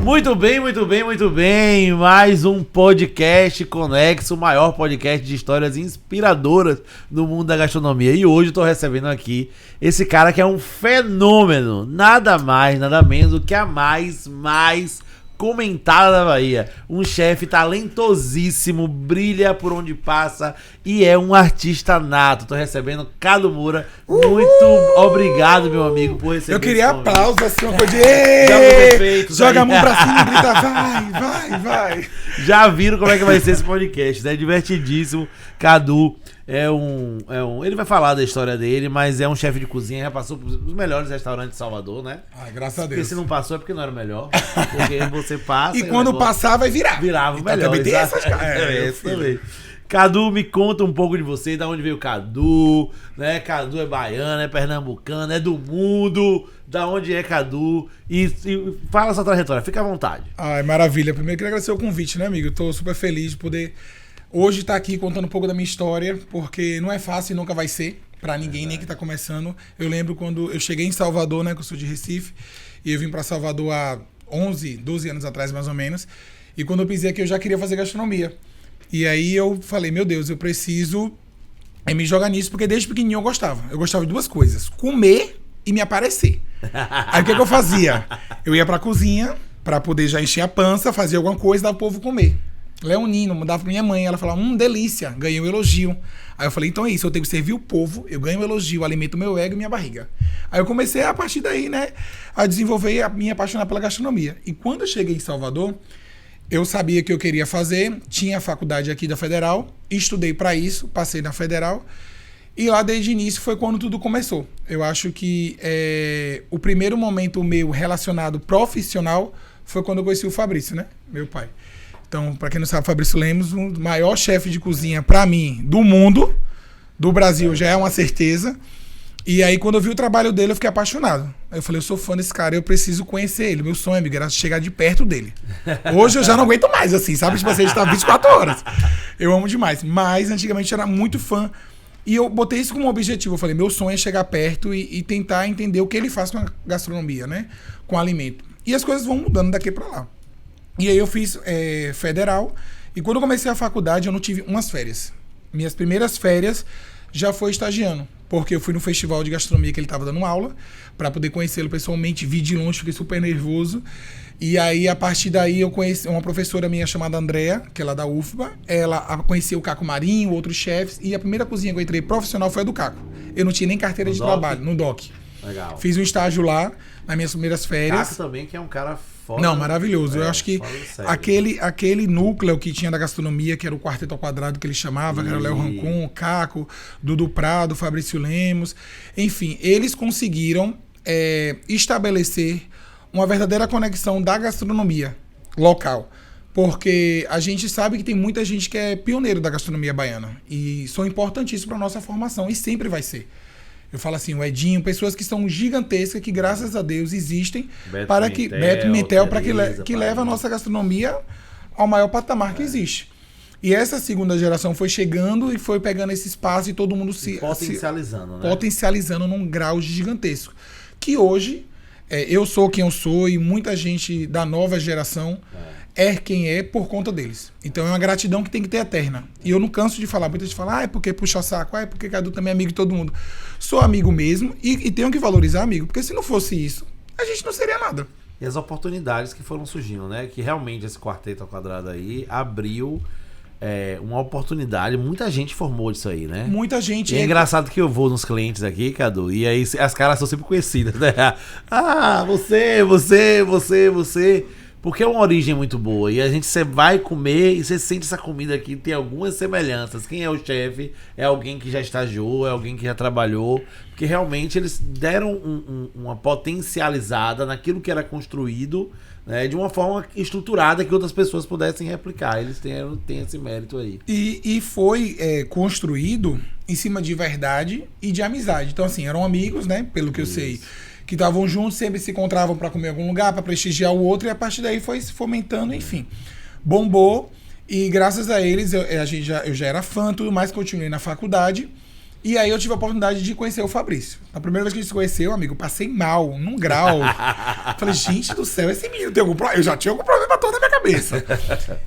Muito bem, muito bem, muito bem. Mais um podcast conexo, o maior podcast de histórias inspiradoras no mundo da gastronomia. E hoje eu tô recebendo aqui esse cara que é um fenômeno, nada mais, nada menos do que a mais comentada da Bahia. Um chefe talentosíssimo, brilha por onde passa e é um artista nato. Tô recebendo Cadu Moura. Muito obrigado, meu amigo, por receber. Eu queria aplausos, assim, uma coisa de... Joga a mão pra cima e grita, vai. Já viram como é que vai ser esse podcast, né? Divertidíssimo. Cadu ele vai falar da história dele, mas é um chefe de cozinha, já passou pelos melhores restaurantes de Salvador, né? Ah, graças a Deus. Porque se não passou é porque não era o melhor. Porque você passa... E quando passar, vai virar. Virava o melhor. Também tem essas também. Cadu, me conta um pouco de você, da onde veio o Cadu, né? Cadu é baiano, é pernambucano, é do mundo, da onde é Cadu, e fala a sua trajetória, fica à vontade. Ai, maravilha. Primeiro, queria agradecer o convite, né, amigo? Eu tô super feliz de poder hoje estar aqui contando um pouco da minha história, porque não é fácil e nunca vai ser pra ninguém, nem que tá começando. Eu lembro quando eu cheguei em Salvador, né, que eu sou de Recife, e eu vim pra Salvador há 12 anos atrás, mais ou menos, e quando eu pisei aqui eu já queria fazer gastronomia. E aí eu falei, meu Deus, eu preciso me jogar nisso, porque desde pequenininho eu gostava. Eu gostava de duas coisas, comer e me aparecer. Aí o que eu fazia? Eu ia pra cozinha pra poder já encher a pança, fazer alguma coisa e dar pro povo comer. Leonino, mandava pra minha mãe, ela falava, delícia, ganhei um elogio. Aí eu falei, então é isso, eu tenho que servir o povo, eu ganho um elogio, alimento o meu ego e minha barriga. Aí eu comecei a partir daí, né, a desenvolver, a me apaixonar pela gastronomia. E quando eu cheguei em Salvador, eu sabia que eu queria fazer, tinha a faculdade aqui da Federal, estudei para isso, passei na Federal, e lá desde o início foi quando tudo começou. Eu acho que o primeiro momento meu relacionado profissional foi quando eu conheci o Fabrício, né, meu pai. Então, para quem não sabe, Fabrício Lemos, o maior chefe de cozinha para mim do mundo, do Brasil, já é uma certeza. E aí, quando eu vi o trabalho dele, eu fiquei apaixonado. Aí eu falei, eu sou fã desse cara, eu preciso conhecer ele. Meu sonho, amigo, era chegar de perto dele. Hoje eu já não aguento mais, assim, sabe? Tipo assim, a gente tá 24 horas. Eu amo demais. Mas, antigamente, eu era muito fã. E eu botei isso como objetivo. Eu falei, meu sonho é chegar perto e tentar entender o que ele faz com a gastronomia, né? Com alimento. E as coisas vão mudando daqui pra lá. E aí eu fiz Federal. E quando eu comecei a faculdade, eu não tive umas férias. Minhas primeiras férias já foi estagiando. Porque eu fui no festival de gastronomia que ele estava dando aula, para poder conhecê-lo pessoalmente, vi de longe, fiquei super nervoso. E aí, a partir daí, eu conheci uma professora minha chamada Andrea, que é lá da UFBA. Ela conhecia o Caco Marinho, outros chefes, e a primeira cozinha que eu entrei profissional foi a do Caco. Eu não tinha nem carteira de trabalho, no DOC. Legal. Fiz um estágio lá, nas minhas primeiras férias. Caco também, que é um cara foda. Não, maravilhoso. Eu acho que aquele núcleo que tinha da gastronomia, que era o Quarteto ao Quadrado que ele chamava, que era o Léo Rancon, o Caco, Dudu Prado, Fabrício Lemos. Enfim, eles conseguiram estabelecer uma verdadeira conexão da gastronomia local. Porque a gente sabe que tem muita gente que é pioneiro da gastronomia baiana. E são importantíssimos para a nossa formação. E sempre vai ser. Eu falo assim, o Edinho, pessoas que são gigantescas, que graças a Deus existem, Beto Pimentel, para que leva a nossa gastronomia ao maior patamar que existe. E essa segunda geração foi chegando e foi pegando esse espaço e todo mundo potencializando, né? Potencializando num grau gigantesco. Que hoje, eu sou quem eu sou e muita gente da nova geração é quem é por conta deles. Então é uma gratidão que tem que ter eterna. E eu não canso de falar. Muita gente fala, é porque puxa saco, é porque Cadu também é amigo de todo mundo. Sou amigo mesmo e tenho que valorizar amigo, porque se não fosse isso, a gente não seria nada. E as oportunidades que foram surgindo, né? Que realmente esse Quarteto ao Quadrado aí abriu uma oportunidade. Muita gente formou disso aí, né? Muita gente. E é engraçado que eu vou nos clientes aqui, Cadu, e aí as caras são sempre conhecidas, né? Ah, você. Porque é uma origem muito boa. E a gente vai comer e você sente essa comida aqui, tem algumas semelhanças. Quem é o chefe é alguém que já estagiou, é alguém que já trabalhou. Porque realmente eles deram uma potencializada naquilo que era construído, né, de uma forma estruturada que outras pessoas pudessem replicar. Eles têm esse mérito aí. E foi construído em cima de verdade e de amizade. Então, assim, eram amigos, né? Pelo que eu sei. Que estavam juntos, sempre se encontravam para comer em algum lugar, para prestigiar o outro, e a partir daí foi se fomentando, enfim. Bombou, e graças a eles, eu já era fã, tudo mais, continuei na faculdade, E aí eu tive a oportunidade de conhecer o Fabrício. A primeira vez que a gente se conheceu, amigo, eu passei mal, num grau. Falei, gente do céu, esse menino tem algum problema? Eu já tinha algum problema todo na minha cabeça.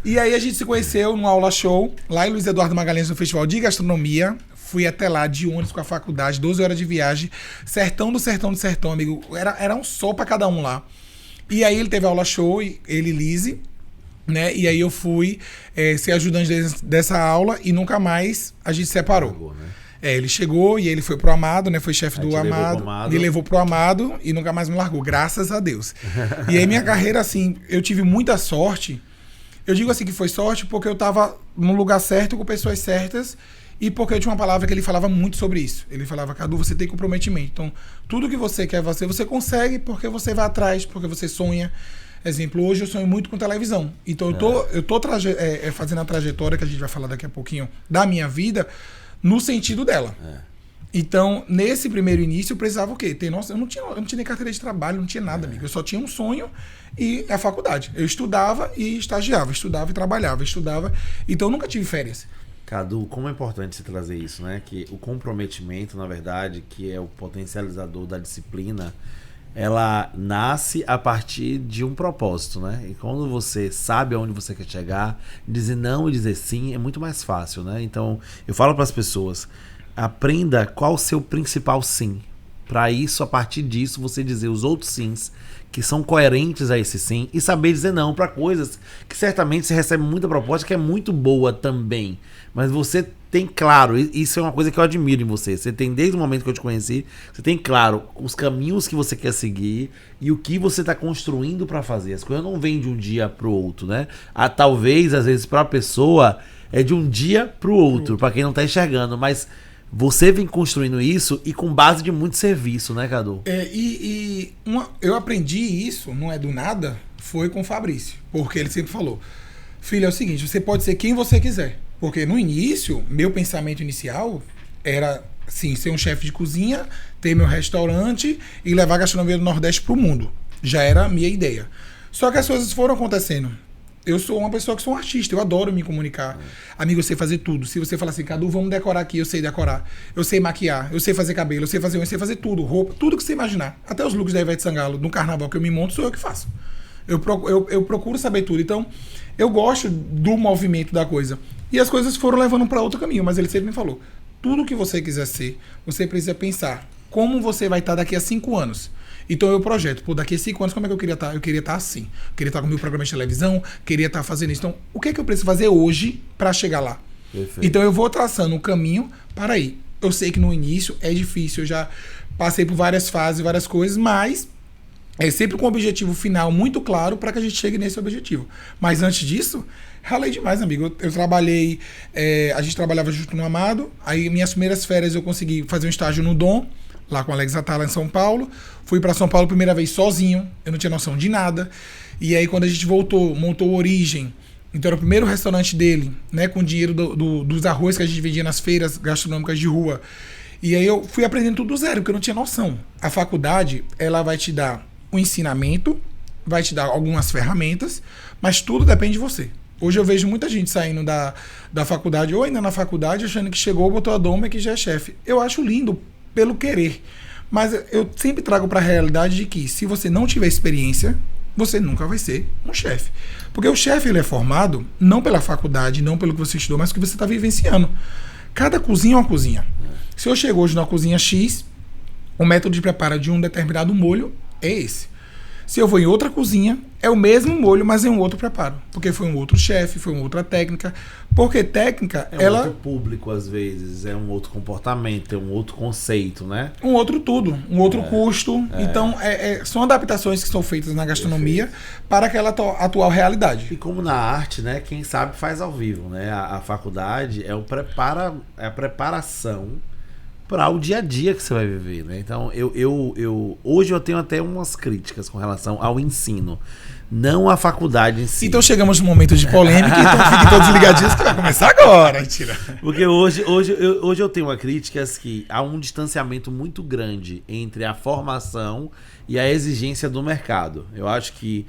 E aí a gente se conheceu numa aula show, lá em Luiz Eduardo Magalhães, no Festival de Gastronomia. Fui até lá de ônibus com a faculdade, 12 horas de viagem. Sertão do sertão do sertão, amigo. Era um sol pra cada um lá. E aí ele teve aula show, ele e Lise, né? E aí eu fui ser ajudante dessa aula e nunca mais a gente se separou. Chegou, né? Ele chegou e ele foi pro Amado, né? Foi chefe do Amado. Me levou pro Amado e nunca mais me largou, graças a Deus. E aí minha carreira, assim, eu tive muita sorte. Eu digo assim que foi sorte porque eu tava no lugar certo, com pessoas certas, e porque eu tinha uma palavra que ele falava muito sobre isso. Ele falava, Cadu, você tem comprometimento. Então, tudo que você quer você consegue porque você vai atrás, porque você sonha. Exemplo, hoje eu sonho muito com televisão. Então, eu tô fazendo a trajetória, que a gente vai falar daqui a pouquinho, da minha vida, no sentido dela. Então, nesse primeiro início, eu precisava o quê? Eu não tinha nem carteira de trabalho, não tinha nada, amigo. Eu só tinha um sonho e a faculdade. Eu estudava e estagiava, estudava e trabalhava, estudava. Então, eu nunca tive férias. Cadu, como é importante você trazer isso, né? Que o comprometimento, na verdade, que é o potencializador da disciplina, ela nasce a partir de um propósito, né? E quando você sabe aonde você quer chegar, dizer não e dizer sim é muito mais fácil, né? Então, eu falo para as pessoas, aprenda qual o seu principal sim. Para isso, a partir disso, você dizer os outros sims que são coerentes a esse sim e saber dizer não para coisas que certamente você recebe muita proposta que é muito boa também. Mas você tem claro, isso é uma coisa que eu admiro em você. Você tem, desde o momento que eu te conheci, você tem claro os caminhos que você quer seguir e o que você está construindo para fazer. As coisas não vêm de um dia para o outro, né? Talvez, às vezes, para a pessoa é de um dia para o outro, para quem não está enxergando, mas você vem construindo isso e com base de muito serviço, né, Cadu? Eu aprendi isso, não é do nada, foi com o Fabrício. Porque ele sempre falou, filho, é o seguinte, você pode ser quem você quiser. Porque no início, meu pensamento inicial era, sim, ser um chefe de cozinha, ter meu restaurante e levar a gastronomia do Nordeste pro mundo. Já era a minha ideia. Só que as coisas foram acontecendo. Eu sou uma pessoa que sou um artista, eu adoro me comunicar. Amigo, eu sei fazer tudo. Se você falar assim, Cadu, vamos decorar aqui, eu sei decorar. Eu sei maquiar, eu sei fazer cabelo, eu sei fazer tudo, roupa, tudo que você imaginar. Até os looks da Ivete Sangalo, no carnaval que eu me monto, sou eu que faço. Eu procuro saber tudo. Então, eu gosto do movimento da coisa. E as coisas foram levando para outro caminho, mas ele sempre me falou, tudo que você quiser ser, você precisa pensar como você vai estar daqui a 5 anos. Então eu projeto, daqui a 5 anos como é que eu queria estar? Eu queria estar assim. Eu queria estar com o meu programa de televisão, queria estar fazendo isso. Então, o que é que eu preciso fazer hoje para chegar lá? Perfeito. Então eu vou traçando um caminho para ir. Eu sei que no início é difícil, eu já passei por várias fases, várias coisas, mas é sempre com um objetivo final muito claro para que a gente chegue nesse objetivo. Mas antes disso, ralei demais, amigo. Eu trabalhei, a gente trabalhava junto no Amado, aí minhas primeiras férias eu consegui fazer um estágio no Dom, lá com a Alex Atala em São Paulo. Fui para São Paulo a primeira vez sozinho, eu não tinha noção de nada. E aí quando a gente voltou, montou o Origem, então era o primeiro restaurante dele, né, com dinheiro dos arroz que a gente vendia nas feiras gastronômicas de rua. E aí eu fui aprendendo tudo do zero, porque eu não tinha noção. A faculdade, ela vai te dar o ensinamento, vai te dar algumas ferramentas, mas tudo depende de você. Hoje eu vejo muita gente saindo da faculdade, ou ainda na faculdade, achando que chegou, botou a doma e que já é chefe. Eu acho lindo pelo querer, mas eu sempre trago para a realidade de que se você não tiver experiência, você nunca vai ser um chefe. Porque o chefe, ele é formado não pela faculdade, não pelo que você estudou, mas o que você está vivenciando. Cada cozinha é uma cozinha. Se eu chego hoje na cozinha X, o método de preparo de um determinado molho é esse. Se eu vou em outra cozinha, é o mesmo molho, mas é um outro preparo. Porque foi um outro chefe, foi uma outra técnica. Porque técnica, ela... outro público, às vezes, é um outro comportamento, é um outro conceito, né? Um outro tudo, um outro custo. Então, são adaptações que são feitas na gastronomia para aquela atual realidade. E como na arte, né? Quem sabe faz ao vivo, né? A faculdade é a preparação para o dia a dia que você vai viver, né? Então, hoje eu tenho até umas críticas com relação ao ensino, não à faculdade em si. Então chegamos no momento de polêmica, então fiquem todos ligadinhos que vai começar agora, mentira. Porque hoje eu tenho uma crítica que há um distanciamento muito grande entre a formação e a exigência do mercado. Eu acho que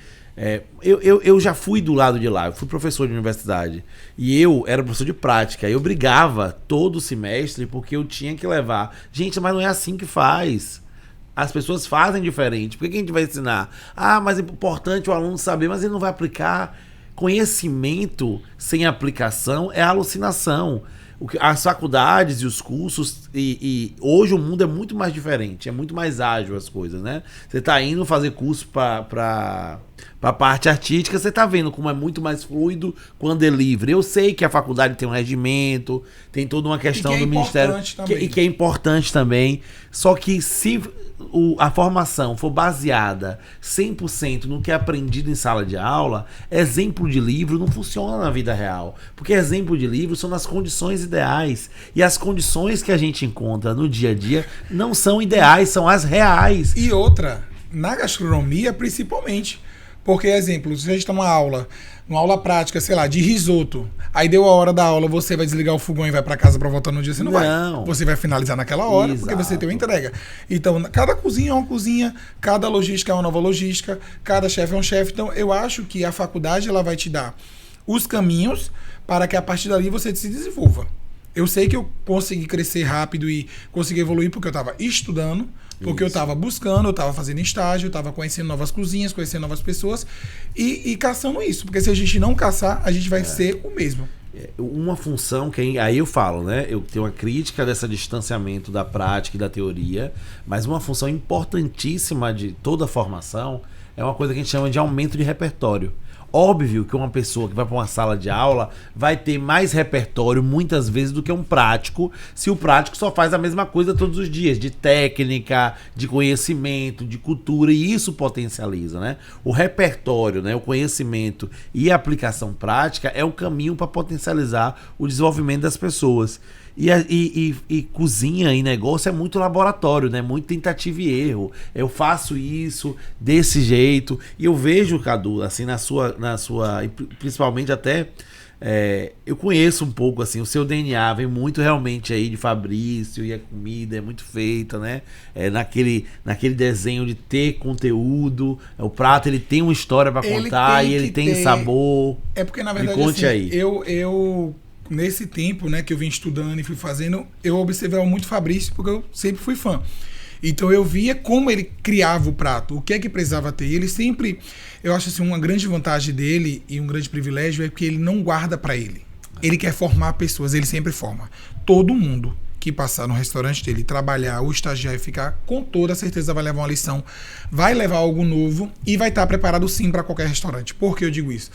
Eu já fui do lado de lá, eu fui professor de universidade. E eu era professor de prática. Eu brigava todo semestre porque eu tinha que levar. Gente, mas não é assim que faz. As pessoas fazem diferente. Por que a gente vai ensinar? Mas é importante o aluno saber, mas ele não vai aplicar. Conhecimento sem aplicação é alucinação. As faculdades e os cursos, e hoje o mundo é muito mais diferente, é muito mais ágil as coisas, né? Você tá indo fazer curso para a parte artística, você tá vendo como é muito mais fluido quando é livre. Eu sei que a faculdade tem um regimento, tem toda uma questão do Ministério que é importante também. Só que se a formação for baseada 100% no que é aprendido em sala de aula, exemplo de livro não funciona na vida real. Porque exemplo de livro são nas condições ideais. E as condições que a gente encontra no dia a dia não são ideais, são as reais. E outra, na gastronomia principalmente. Porque, exemplo, se a gente tá uma aula prática, sei lá, de risoto, aí deu a hora da aula, você vai desligar o fogão e vai pra casa pra voltar no dia, você não vai. Você vai finalizar naquela hora, porque você tem uma entrega. Então, cada cozinha é uma cozinha, cada logística é uma nova logística, cada chefe é um chefe. Então, eu acho que a faculdade ela vai te dar os caminhos para que a partir dali você se desenvolva. Eu sei que eu consegui crescer rápido e consegui evoluir porque eu estava estudando, porque eu estava buscando, eu estava fazendo estágio, eu estava conhecendo novas cozinhas, conhecendo novas pessoas e caçando isso. Porque se a gente não caçar, a gente vai ser o mesmo. Uma função que aí eu falo, né? Eu tenho uma crítica desse distanciamento da prática e da teoria, mas uma função importantíssima de toda a formação é uma coisa que a gente chama de aumento de repertório. Óbvio que uma pessoa que vai para uma sala de aula vai ter mais repertório muitas vezes do que um prático, se o prático só faz a mesma coisa todos os dias, de técnica, de conhecimento, de cultura, e isso potencializa, né? O repertório, né? O conhecimento e a aplicação prática é o caminho para potencializar o desenvolvimento das pessoas. E cozinha e negócio é muito laboratório, né? Muito tentativa e erro. Eu faço isso desse jeito. E eu vejo, Cadu, assim, na sua principalmente até eu conheço um pouco assim, o seu DNA vem muito realmente aí de Fabrício, e a comida é muito feita, né? Naquele desenho de ter conteúdo, o prato ele tem uma história para contar e ele tem sabor. É porque na verdade me conte assim, aí. eu nesse tempo, né, que eu vim estudando e fui fazendo, eu observava muito Fabrício porque eu sempre fui fã. Então eu via como ele criava o prato, o que é que precisava ter. E ele sempre, eu acho assim, uma grande vantagem dele e um grande privilégio é que ele não guarda para ele. Ele quer formar pessoas, ele sempre forma. Todo mundo que passar no restaurante dele, trabalhar ou estagiar e ficar, com toda certeza vai levar uma lição, vai levar algo novo e vai estar preparado sim para qualquer restaurante. Por que eu digo isso?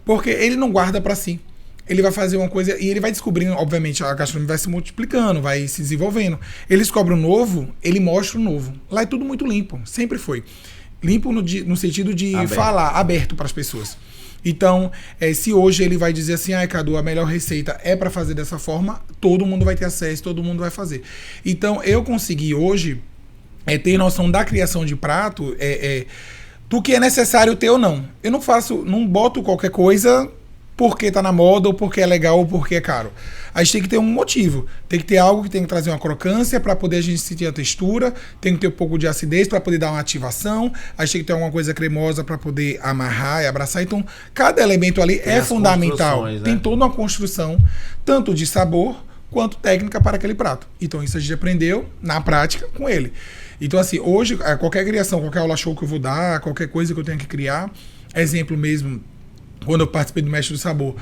Porque ele não guarda para si. Ele vai fazer uma coisa e ele vai descobrindo, obviamente, a gastronomia vai se multiplicando, vai se desenvolvendo. Ele descobre o novo, ele mostra o novo. Lá é tudo muito limpo, sempre foi. Limpo no sentido de falar, aberto para as pessoas. Então, se hoje ele vai dizer assim, Cadu, a melhor receita é para fazer dessa forma, todo mundo vai ter acesso, todo mundo vai fazer. Então, eu consegui hoje ter noção da criação de prato, do que é necessário ter ou não. Eu não boto qualquer coisa porque tá na moda, ou porque é legal, ou porque é caro. A gente tem que ter um motivo. Tem que ter algo que tem que trazer uma crocância para poder a gente sentir a textura, tem que ter um pouco de acidez para poder dar uma ativação, a gente tem que ter alguma coisa cremosa para poder amarrar e abraçar. Então, cada elemento ali é fundamental. Né? Tem toda uma construção, tanto de sabor quanto técnica para aquele prato. Então, isso a gente aprendeu na prática com ele. Então, assim, hoje, qualquer criação, qualquer aula show que eu vou dar, qualquer coisa que eu tenha que criar, exemplo mesmo, quando eu participei do Mestre do Sabor,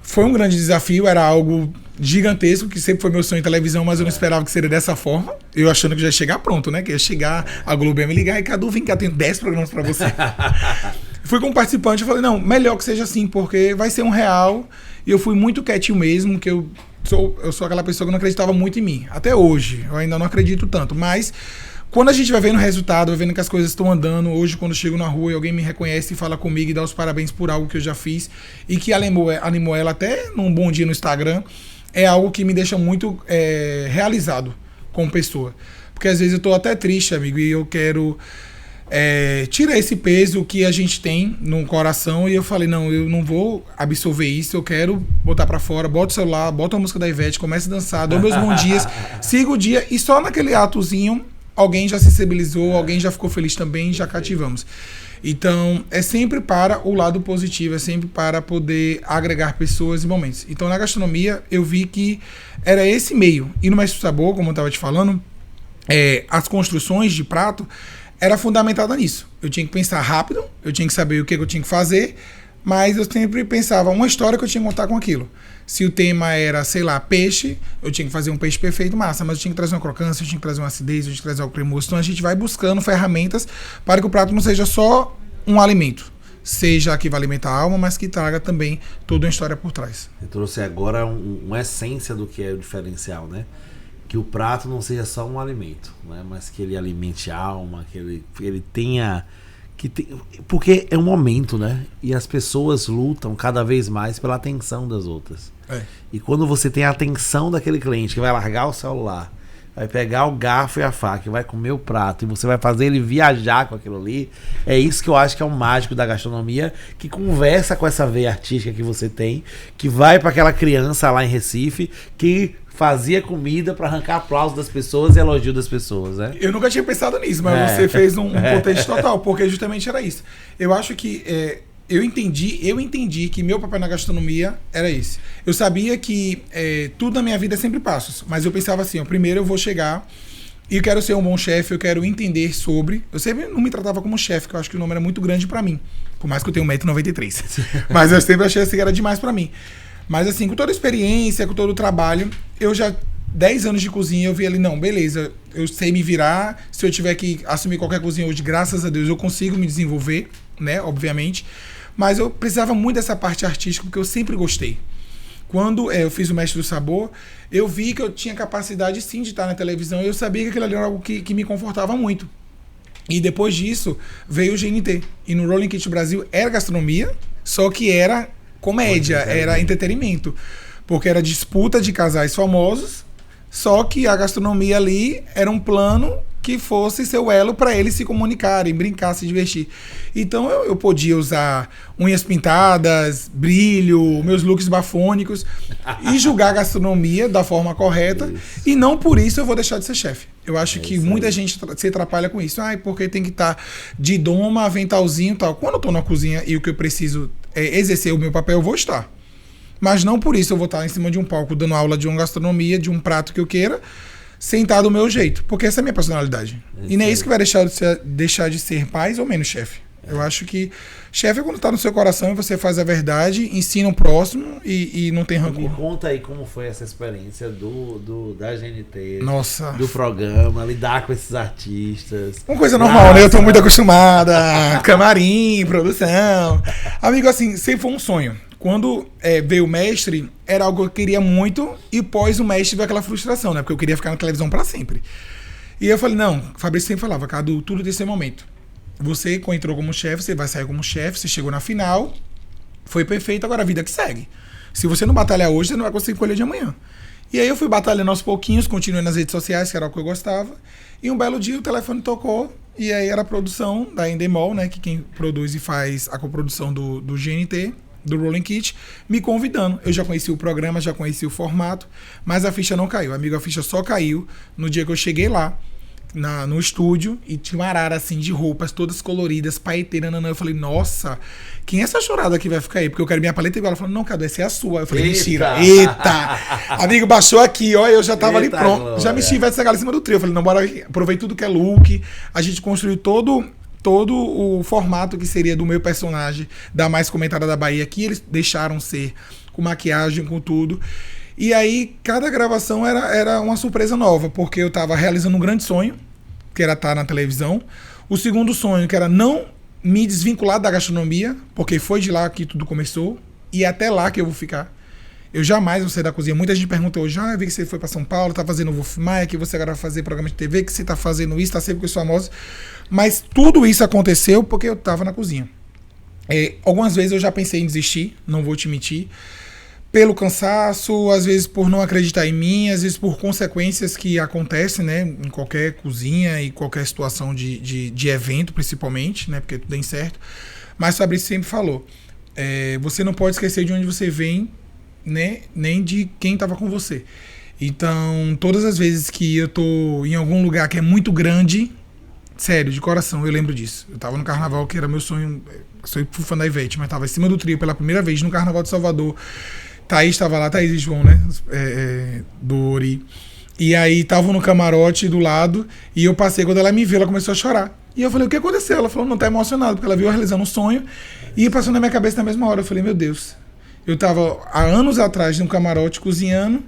foi um grande desafio, era algo gigantesco, que sempre foi meu sonho em televisão, mas eu não esperava que seria dessa forma. Eu achando que já ia chegar pronto, né? Que ia chegar, a Globo ia me ligar e Cadu, vem cá, tenho 10 programas pra você. Fui como participante e falei, não, melhor que seja assim, porque vai ser um real. E eu fui muito quietinho mesmo, que eu sou aquela pessoa que não acreditava muito em mim. Até hoje, eu ainda não acredito tanto, mas quando a gente vai vendo o resultado, vai vendo que as coisas estão andando, hoje quando eu chego na rua e alguém me reconhece e fala comigo e dá os parabéns por algo que eu já fiz e que animou ela até num bom dia no Instagram, é algo que me deixa muito realizado como pessoa. Porque às vezes eu tô até triste, amigo, e eu quero tirar esse peso que a gente tem no coração e eu falei, não, eu não vou absorver isso, eu quero botar pra fora, bota o celular, bota a música da Ivete, começa a dançar, dou meus bons dias, sigo o dia e só naquele atozinho alguém já se sensibilizou, alguém já ficou feliz também, já cativamos. Então, é sempre para o lado positivo, é sempre para poder agregar pessoas e momentos. Então, na gastronomia, eu vi que era esse meio. E no Mestre do Sabor, como eu estava te falando, as construções de prato era fundamentada nisso. Eu tinha que pensar rápido, eu tinha que saber o que eu tinha que fazer, mas eu sempre pensava uma história que eu tinha que contar com aquilo. Se o tema era, sei lá, peixe, eu tinha que fazer um peixe perfeito, massa, mas eu tinha que trazer uma crocância, eu tinha que trazer uma acidez, eu tinha que trazer algo cremoso. Então a gente vai buscando ferramentas para que o prato não seja só um alimento, seja que vai alimentar a alma, mas que traga também toda uma história por trás. Você trouxe agora uma essência do que é o diferencial, né? Que o prato não seja só um alimento, né? Mas que ele alimente a alma, que ele tenha... porque é um momento, né? E as pessoas lutam cada vez mais pela atenção das outras. E quando você tem a atenção daquele cliente que vai largar o celular, vai pegar o garfo e a faca, vai comer o prato e você vai fazer ele viajar com aquilo ali, é isso que eu acho que é o mágico da gastronomia, que conversa com essa veia artística que você tem, que vai para aquela criança lá em Recife, que fazia comida para arrancar aplauso das pessoas e elogio das pessoas, né? Eu nunca tinha pensado nisso, mas você fez um contexto total, porque justamente era isso. Eu acho que eu entendi que meu papel na gastronomia era esse. Eu sabia que tudo na minha vida é sempre passos, mas eu pensava assim, primeiro eu vou chegar e eu quero ser um bom chefe, eu quero entender sobre... Eu sempre não me tratava como chefe, que eu acho que o nome era muito grande para mim, por mais que eu tenha 1,93 m. Mas eu sempre achei assim que era demais para mim. Mas assim, com toda a experiência, com todo o trabalho, eu já... 10 anos de cozinha, eu vi ali, não, beleza, eu sei me virar, se eu tiver que assumir qualquer cozinha hoje, graças a Deus, eu consigo me desenvolver, né, obviamente, mas eu precisava muito dessa parte artística, porque eu sempre gostei. Quando eu fiz o Mestre do Sabor, eu vi que eu tinha capacidade, sim, de estar na televisão, e eu sabia que aquilo ali era algo que me confortava muito. E depois disso, veio o GNT, e no Rolling Kit Brasil era gastronomia, só que era comédia, era entretenimento, porque era disputa de casais famosos, só que a gastronomia ali era um plano que fosse seu elo para eles se comunicarem, brincar, se divertir. Então eu podia usar unhas pintadas, brilho, meus looks bafônicos e julgar a gastronomia da forma correta. Isso. E não por isso eu vou deixar de ser chefe. Eu acho que muita gente se atrapalha com isso. Porque tem que estar de doma, aventalzinho e tal. Quando eu estou na cozinha e o que eu preciso é exercer o meu papel, eu vou estar. Mas não por isso eu vou estar em cima de um palco dando aula de uma gastronomia, de um prato que eu queira, sentar do meu jeito. Porque essa é a minha personalidade. E não é isso que vai deixar de ser mais ou menos chefe. Eu acho que chefe é quando tá no seu coração e você faz a verdade, ensina o próximo e não tem rancor. Me conta aí como foi essa experiência da GNT, nossa, do programa, lidar com esses artistas. Uma coisa normal, né? Eu tô muito acostumada. Camarim, produção. Amigo, assim, sempre foi um sonho. Quando veio o mestre, era algo que eu queria muito, e pós o mestre veio aquela frustração, né? Porque eu queria ficar na televisão pra sempre. E eu falei, não, o Fabrício sempre falava, Cadu, tudo tem seu momento. Você entrou como chefe, você vai sair como chefe, você chegou na final, foi perfeito, agora a vida que segue. Se você não batalhar hoje, você não vai conseguir colher de amanhã. E aí eu fui batalhando aos pouquinos, continuei nas redes sociais, que era o que eu gostava, e um belo dia o telefone tocou, e aí era a produção da Endemol, né, que quem produz e faz a coprodução do GNT, do Rolling Kit, me convidando. Eu já conheci o programa, já conheci o formato, mas a ficha não caiu. Amigo, a ficha só caiu no dia que eu cheguei lá, no estúdio, e tinha uma arara assim de roupas todas coloridas, paeteira, nanã. Eu falei, nossa, quem é essa chorada que vai ficar aí? Porque eu quero minha paleta igual. Ela falou, não, Cadu, essa é a sua. Eu falei, mentira. Eita! Amigo, baixou aqui, ó, eu já tava ali pronto. Glória. Já me estivesse essa em cima do trio. Eu falei, não, bora, aproveitei tudo que é look. A gente construiu todo o formato que seria do meu personagem, da mais comentada da Bahia, que eles deixaram ser com maquiagem, com tudo. E aí, cada gravação era uma surpresa nova, porque eu tava realizando um grande sonho, que era estar na televisão. O segundo sonho, que era não me desvincular da gastronomia, porque foi de lá que tudo começou, e até lá que eu vou ficar. Eu jamais vou sair da cozinha. Muita gente pergunta hoje, eu vi que você foi para São Paulo, tá fazendo Wolf Maia, que você agora vai fazer programa de TV, que você tá fazendo isso, tá sempre com os famosos. Mas tudo isso aconteceu porque eu tava na cozinha. Algumas vezes eu já pensei em desistir, não vou te mentir, pelo cansaço, às vezes por não acreditar em mim, às vezes por consequências que acontecem, né, em qualquer cozinha e qualquer situação de evento, principalmente, né, porque tudo é incerto. Mas o Fabrício sempre falou, você não pode esquecer de onde você vem, né, nem de quem estava com você. Então, todas as vezes que eu tô em algum lugar que é muito grande, sério, de coração, eu lembro disso. Eu tava no carnaval, que era meu sonho. Eu sou fã da Ivete, mas tava em cima do trio pela primeira vez no Carnaval de Salvador. Thaís tava lá, Thaís e João, né? Do Ori. E aí estavam no camarote do lado, e eu passei, quando ela me viu, ela começou a chorar. E eu falei, o que aconteceu? Ela falou, não, tá emocionado, porque ela viu eu realizando um sonho, e passou na minha cabeça na mesma hora. Eu falei, meu Deus, eu tava há anos atrás num camarote cozinhando,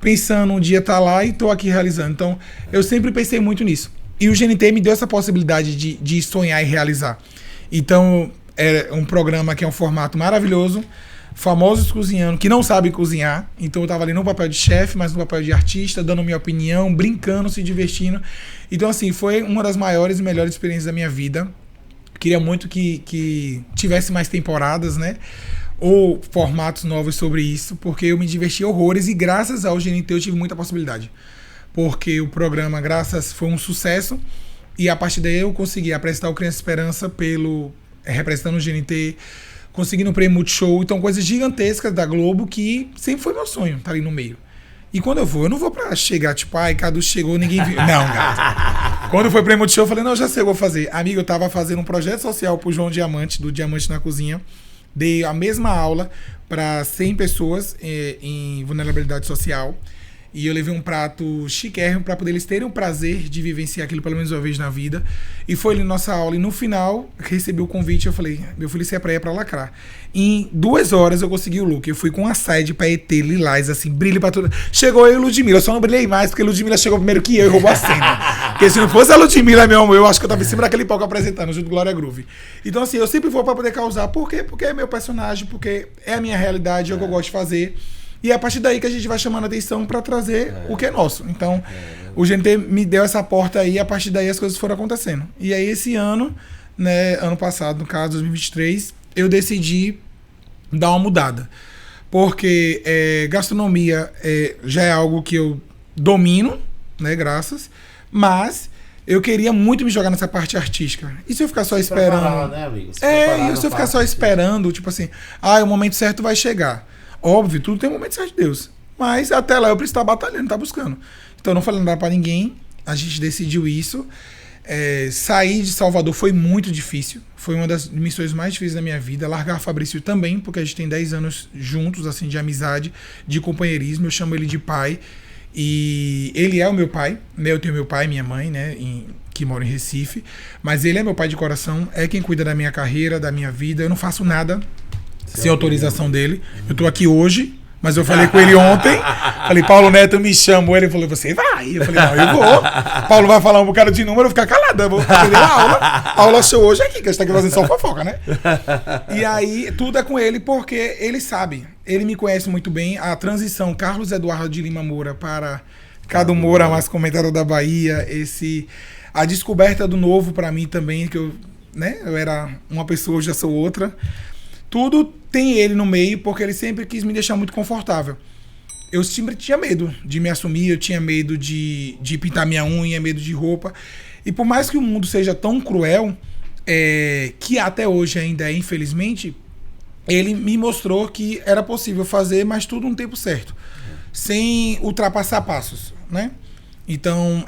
pensando um dia tá lá e tô aqui realizando. Então, eu sempre pensei muito nisso. E o GNT me deu essa possibilidade de sonhar e realizar. Então, é um programa que é um formato maravilhoso, famosos cozinhando, que não sabem cozinhar. Então eu tava ali no papel de chefe, mas no papel de artista, dando minha opinião, brincando, se divertindo. Então, assim, foi uma das maiores e melhores experiências da minha vida. Queria muito que tivesse mais temporadas, né? Ou formatos novos sobre isso, porque eu me diverti horrores e graças ao GNT eu tive muita possibilidade. Porque o programa, foi um sucesso e a partir daí eu consegui apresentar o Criança Esperança representando o GNT, conseguindo o prêmio Multishow, então coisas gigantescas da Globo que sempre foi meu sonho, tá ali no meio. E quando eu não vou pra chegar, tipo, ai, Cadu chegou, ninguém viu. Não, gato. Quando foi prêmio Multishow, eu falei, não, já sei o que eu vou fazer. Amigo, eu tava fazendo um projeto social pro João Diamante, do Diamante na Cozinha. Dei a mesma aula para 100 pessoas em vulnerabilidade social. E eu levei um prato chiquérrimo para poder eles terem o prazer de vivenciar aquilo pelo menos uma vez na vida. E foi ali nossa aula. E no final, recebi o convite. Eu falei, meu filho, isso é pra ir, é pra lacrar. Em 2 horas eu consegui o look. Eu fui com a side pra ET lilás, assim, brilho pra tudo. Chegou eu e Ludmilla. Eu só não brilhei mais porque Ludmilla chegou primeiro que eu e roubou a cena. Porque se não fosse a Ludmilla, meu amor, eu acho que eu tava em cima daquele palco apresentando, junto com Glória Groove. Então, assim, eu sempre vou pra poder causar. Por quê? Porque é meu personagem, porque é a minha realidade, é o que eu gosto de fazer. E é a partir daí que a gente vai chamando a atenção para trazer o que é nosso. Então, o GNT me deu essa porta aí, e a partir daí as coisas foram acontecendo. E aí esse ano, né, ano passado, no caso, 2023, eu decidi dar uma mudada. Porque gastronomia já é algo que eu domino, né, graças, mas eu queria muito me jogar nessa parte artística. E se eu ficar só esperando... Né, amigo? E se eu ficar só esperando, tipo assim, o momento certo vai chegar. Óbvio, tudo tem um momento certo de Deus. Mas até lá eu preciso estar batalhando, estar buscando. Então eu não falei nada pra ninguém. A gente decidiu isso. Sair de Salvador foi muito difícil. Foi uma das missões mais difíceis da minha vida. Largar Fabrício também, porque a gente tem 10 anos juntos, assim, de amizade, de companheirismo. Eu chamo ele de pai. E ele é o meu pai, né? Eu tenho meu pai e minha mãe, né? Que moram em Recife. Mas ele é meu pai de coração. É quem cuida da minha carreira, da minha vida. Eu não faço nada sem autorização dele. Eu tô aqui hoje, mas eu falei com ele ontem. Falei, Paulo Neto me chamou. Ele falou, você vai? Eu falei, não, eu vou. Paulo vai falar um bocado de número, eu vou ficar calado. Eu vou aprender a aula. A aula show hoje é aqui, que a gente tá aqui fazendo só fofoca, né? E aí, tudo é com ele, porque ele sabe. Ele me conhece muito bem. A transição Carlos Eduardo de Lima Moura para Cadu Moura, mais comentário da Bahia. A descoberta do novo pra mim também, que eu era uma pessoa, hoje já sou outra. Tudo tem ele no meio, porque ele sempre quis me deixar muito confortável. Eu sempre tinha medo de me assumir, eu tinha medo de pintar minha unha, medo de roupa. E por mais que o mundo seja tão cruel, que até hoje ainda é, infelizmente, ele me mostrou que era possível fazer, mas tudo no tempo certo. Sem ultrapassar passos, né? Então,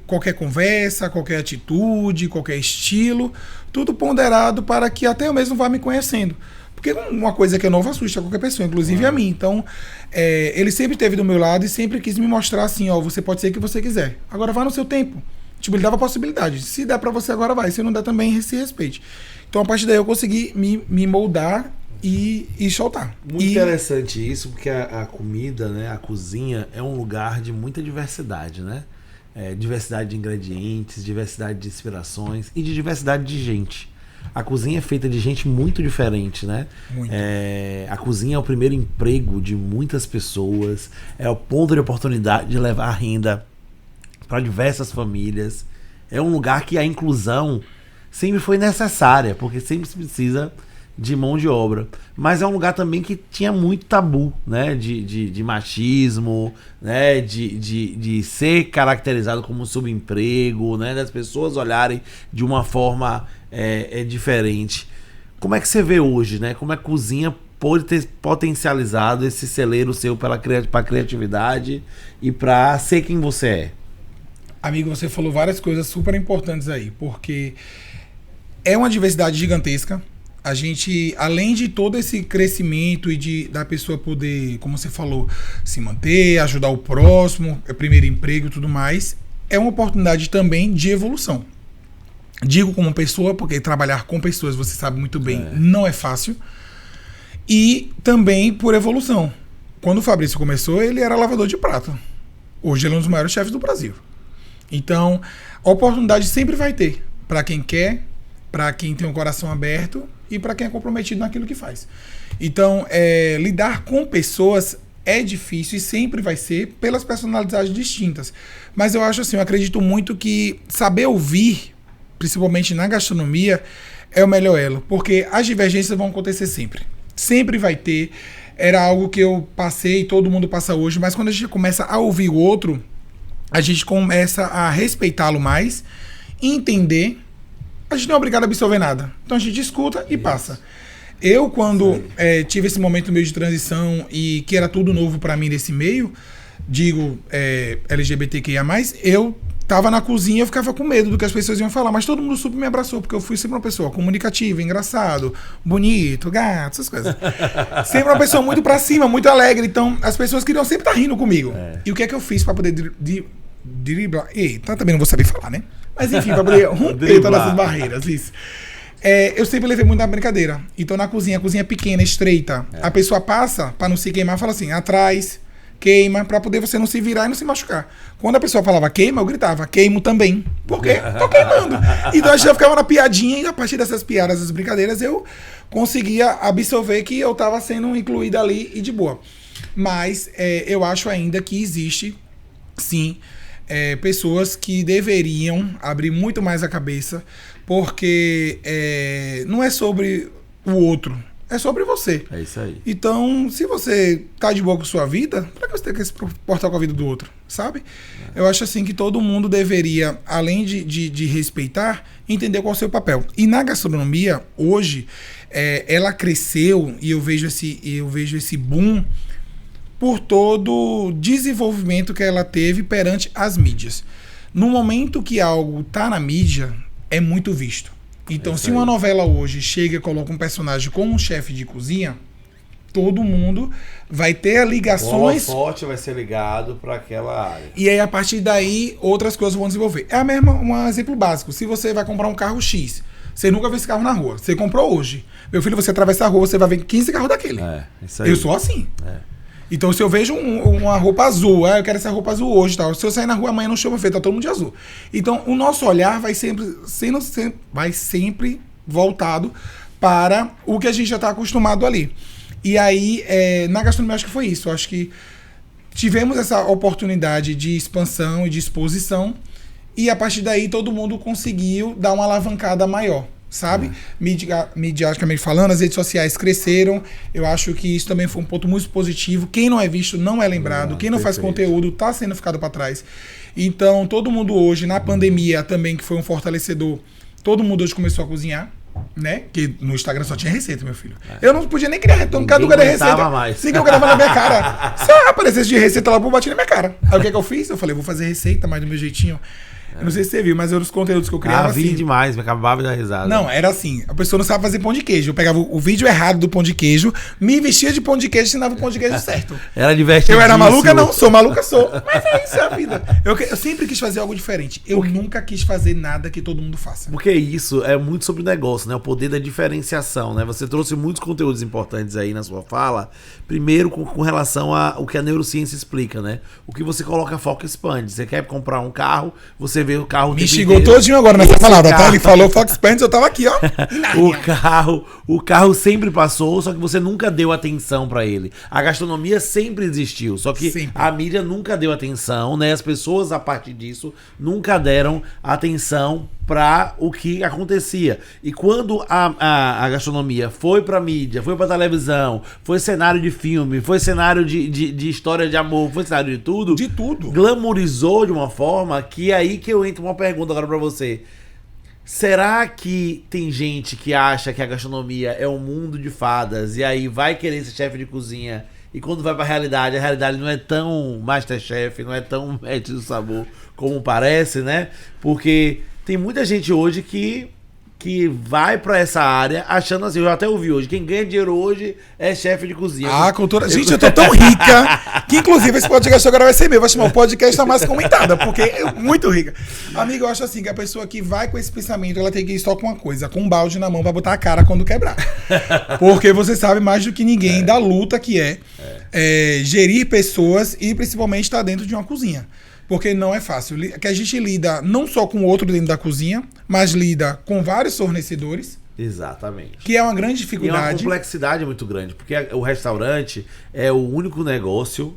qualquer conversa, qualquer atitude, qualquer estilo, tudo ponderado para que até eu mesmo vá me conhecendo. Porque uma coisa que é nova assusta qualquer pessoa, inclusive a mim. Então, ele sempre esteve do meu lado e sempre quis me mostrar assim, você pode ser o que você quiser. Agora vá no seu tempo. Tipo, ele dava possibilidade. Se der pra você agora, vai. Se não der também, se respeite. Então, a partir daí, eu consegui me moldar e soltar. Muito interessante isso, porque a comida, né, a cozinha é um lugar de muita diversidade, né? Diversidade de ingredientes, diversidade de inspirações e de diversidade de gente. A cozinha é feita de gente muito diferente, né? Muito. A cozinha é o primeiro emprego de muitas pessoas, é o ponto de oportunidade de levar renda para diversas famílias. É um lugar que a inclusão sempre foi necessária, porque sempre se precisa de mão de obra. Mas é um lugar também que tinha muito tabu, né? De machismo, né? De ser caracterizado como subemprego, né? Das pessoas olharem de uma forma diferente. Como é que você vê hoje, né? Como a cozinha pode ter potencializado esse celeiro seu para criatividade e para ser quem você é? Amigo, você falou várias coisas super importantes aí, porque é uma diversidade gigantesca. A gente, além de todo esse crescimento e da pessoa poder, como você falou, se manter, ajudar o próximo, primeiro emprego e tudo mais, é uma oportunidade também de evolução. Digo como pessoa, porque trabalhar com pessoas, você sabe muito bem, não é fácil. E também por evolução. Quando o Fabrício começou, ele era lavador de prato. Hoje ele é um dos maiores chefes do Brasil. Então, a oportunidade sempre vai ter para quem quer, para quem tem o coração aberto e para quem é comprometido naquilo que faz. Então, lidar com pessoas é difícil e sempre vai ser pelas personalidades distintas. Mas eu acho assim, eu acredito muito que saber ouvir, principalmente na gastronomia, é o melhor elo, porque as divergências vão acontecer sempre. Sempre vai ter. Era algo que eu passei, todo mundo passa hoje, mas quando a gente começa a ouvir o outro, a gente começa a respeitá-lo mais, entender. A gente não é obrigado a absorver nada. Então a gente escuta e passa. Eu, quando tive esse momento meio de transição e que era tudo novo pra mim nesse meio, digo LGBTQIA+, eu tava na cozinha, eu ficava com medo do que as pessoas iam falar, mas todo mundo super me abraçou, porque eu fui sempre uma pessoa comunicativa, engraçado, bonito, gato, essas coisas. Sempre uma pessoa muito pra cima, muito alegre, então as pessoas queriam sempre estar rindo comigo. E o que é que eu fiz pra poder driblar? Eita, também não vou saber falar, né? Mas enfim, pra poder romper todas essas barreiras, isso. Eu sempre levei muito na brincadeira. Então na cozinha, a cozinha é pequena, estreita, a pessoa passa pra não se queimar, fala assim, atrás, queima, pra poder você não se virar e não se machucar. Quando a pessoa falava queima, eu gritava, queimo também. Por quê? Tô queimando. Então a gente já ficava na piadinha e a partir dessas piadas, das brincadeiras, eu conseguia absorver que eu tava sendo incluída ali e de boa. Mas eu acho ainda que existe, sim, pessoas que deveriam abrir muito mais a cabeça, porque não é sobre o outro, é sobre você. É isso aí. Então, se você tá de boa com a sua vida, pra que você tem que se importar com a vida do outro, sabe? Eu acho assim que todo mundo deveria, além de respeitar, entender qual é o seu papel. E na gastronomia, hoje, ela cresceu e eu vejo esse boom por todo o desenvolvimento que ela teve perante as mídias. No momento que algo tá na mídia, é muito visto. Então, se uma novela hoje chega e coloca um personagem como um chefe de cozinha, todo mundo vai ter ligações. O holofote vai ser ligado para aquela área. E aí, a partir daí, outras coisas vão desenvolver. É a mesma, um exemplo básico. Se você vai comprar um carro X, você nunca viu esse carro na rua. Você comprou hoje. Meu filho, você atravessa a rua, você vai ver 15 carros daquele. Isso aí. Eu sou assim. Então, se eu vejo uma roupa azul, eu quero essa roupa azul hoje, tal. Se eu sair na rua amanhã não chama feio, tá todo mundo de azul. Então, o nosso olhar vai sempre voltado para o que a gente já está acostumado ali. E aí, na gastronomia, acho que foi isso. Acho que tivemos essa oportunidade de expansão e de exposição, e a partir daí todo mundo conseguiu dar uma alavancada maior. Sabe? Midiaticamente falando, as redes sociais cresceram. Eu acho que isso também foi um ponto muito positivo. Quem não é visto não é lembrado. Quem não faz conteúdo está sendo ficado para trás. Então, todo mundo hoje, na pandemia também, que foi um fortalecedor, todo mundo hoje começou a cozinhar, né? Que no Instagram só tinha receita, meu filho. Eu não podia nem criar retorno, cada um cadê receita. Ninguém gravava na minha cara. Se eu aparecesse de receita lá, eu bati na minha cara. Aí o que eu fiz? Eu falei, vou fazer receita, mas do meu jeitinho. Eu não sei se você viu, mas os conteúdos que eu criava vi demais, me acabava de dar risada. Não, era assim, a pessoa não sabe fazer pão de queijo. Eu pegava o vídeo errado do pão de queijo, me vestia de pão de queijo e ensinava o pão de queijo certo. Era divertido. Eu era maluca? Não, sou maluca, sou. Mas isso é a vida. Eu sempre quis fazer algo diferente. Eu nunca quis fazer nada que todo mundo faça. Porque isso é muito sobre negócio, né? O poder da diferenciação, né? Você trouxe muitos conteúdos importantes aí na sua fala. Primeiro, com relação ao que a neurociência explica, né? O que você coloca foco expande. Você quer comprar um carro, você vê o carro... Me xingou todinho agora nessa palavra, tá? Ele falou Fox Pants, eu tava aqui, ó. O carro sempre passou, só que você nunca deu atenção pra ele. A gastronomia sempre existiu, só que a mídia nunca deu atenção, né? As pessoas, a partir disso, nunca deram atenção para o que acontecia. E quando a gastronomia foi pra mídia, foi pra televisão, foi cenário de filme, foi cenário de história de amor, foi cenário de tudo. De tudo. Glamorizou de uma forma que aí que eu entro uma pergunta agora pra você. Será que tem gente que acha que a gastronomia é um mundo de fadas e aí vai querer ser chefe de cozinha e quando vai pra realidade, a realidade não é tão Masterchef, não é tão mestre do sabor como parece, né? Porque tem muita gente hoje que vai pra essa área achando assim, eu já até ouvi hoje, quem ganha dinheiro hoje é chefe de cozinha. Ah, cultura. Gente, eu tô tão rica que inclusive esse podcast agora vai ser meu. Vai chamar o podcast mais comentada, porque é muito rica. Amigo, eu acho assim que a pessoa que vai com esse pensamento, ela tem que ir só com uma coisa, com um balde na mão pra botar a cara quando quebrar. Porque você sabe mais do que ninguém da luta que é gerir pessoas e principalmente estar dentro de uma cozinha. Porque não é fácil. Que a gente lida não só com o outro dentro da cozinha, mas lida com vários fornecedores. Exatamente. Que é uma grande E é dificuldade. uma complexidade muito grande, porque o restaurante é o único negócio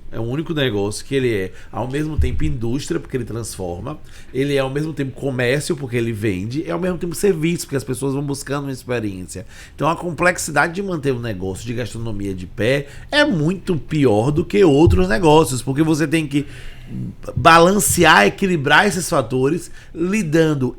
que ele é ao mesmo tempo indústria, porque ele transforma, ele é ao mesmo tempo comércio, porque ele vende, é ao mesmo tempo serviço, porque as pessoas vão buscando uma experiência. Então a complexidade de manter um negócio de gastronomia de pé é muito pior do que outros negócios, porque você tem que balancear, equilibrar esses fatores, lidando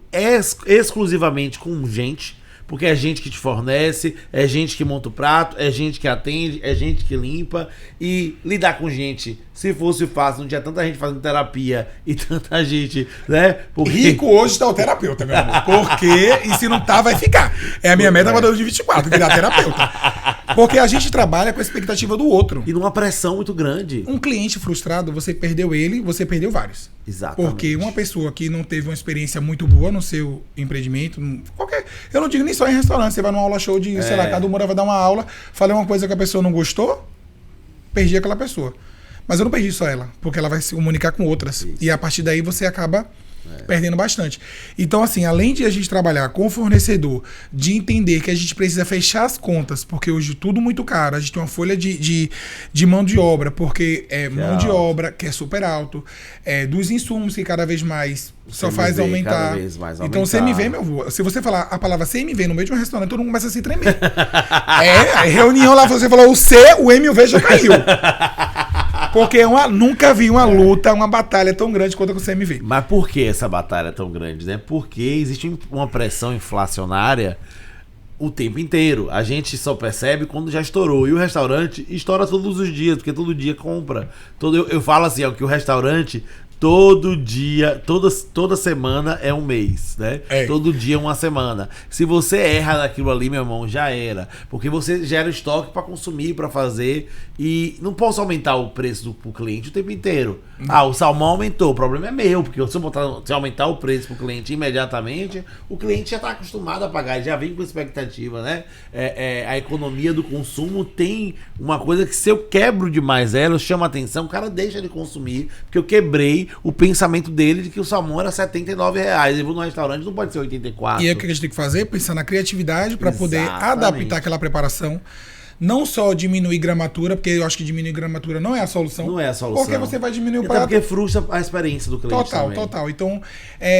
exclusivamente com gente, porque é gente que te fornece, é gente que monta o prato, é gente que atende, é gente que limpa, e lidar com gente, se fosse fácil, não tinha tanta gente fazendo terapia e tanta gente, né? Porque... Rico hoje tá o terapeuta, meu amor. Porque, e se não tá, vai ficar. É a minha meta para 2024, virar terapeuta. Porque a gente trabalha com a expectativa do outro. E numa pressão muito grande. Um cliente frustrado, você perdeu ele, você perdeu vários. Exatamente. Porque uma pessoa que não teve uma experiência muito boa no seu empreendimento, qualquer. Eu não digo nem só em restaurante, você vai numa aula show de, sei lá, cada uma vai dar uma aula, falei uma coisa que a pessoa não gostou, perdi aquela pessoa. Mas eu não perdi só ela, porque ela vai se comunicar com outras. Isso. E a partir daí você acaba perdendo bastante. Então, assim, além de a gente trabalhar com o fornecedor, de entender que a gente precisa fechar as contas, porque hoje tudo muito caro, a gente tem uma folha de mão de obra, porque mão de obra que é super alto, dos insumos que cada vez mais só faz aumentar. Cada vez mais então, CMV, meu avô, se você falar a palavra CMV no meio de um restaurante, todo mundo começa a se tremer. Reunião lá, você falou o C, o M e o V já caiu. Porque nunca vi uma luta, uma batalha tão grande quanto a com o CMV. Mas por que essa batalha é tão grande, né? Porque existe uma pressão inflacionária o tempo inteiro. A gente só percebe quando já estourou. E o restaurante estoura todos os dias, porque todo dia compra. Eu falo assim, que o restaurante... Todo dia, toda semana é um mês, né? Todo dia é uma semana. Se você erra naquilo ali, meu irmão, já era. Porque você gera estoque para consumir, para fazer. E não posso aumentar o preço pro cliente o tempo inteiro. O salmão aumentou, o problema é meu. Porque se eu aumentar o preço pro cliente imediatamente, o cliente já tá acostumado a pagar, já vem com expectativa, né? A economia do consumo tem uma coisa que se eu quebro demais ela, eu chamo a atenção, o cara deixa de consumir, porque eu quebrei o pensamento dele de que o salmão era R$79. Eu vou no restaurante, não pode ser 84. E aí o que a gente tem que fazer? Pensar na criatividade para poder adaptar aquela preparação. Não só diminuir gramatura, porque eu acho que diminuir gramatura não é a solução. Não é a solução. Porque você vai diminuir o prato. Porque frustra a experiência do cliente também. Total. Então,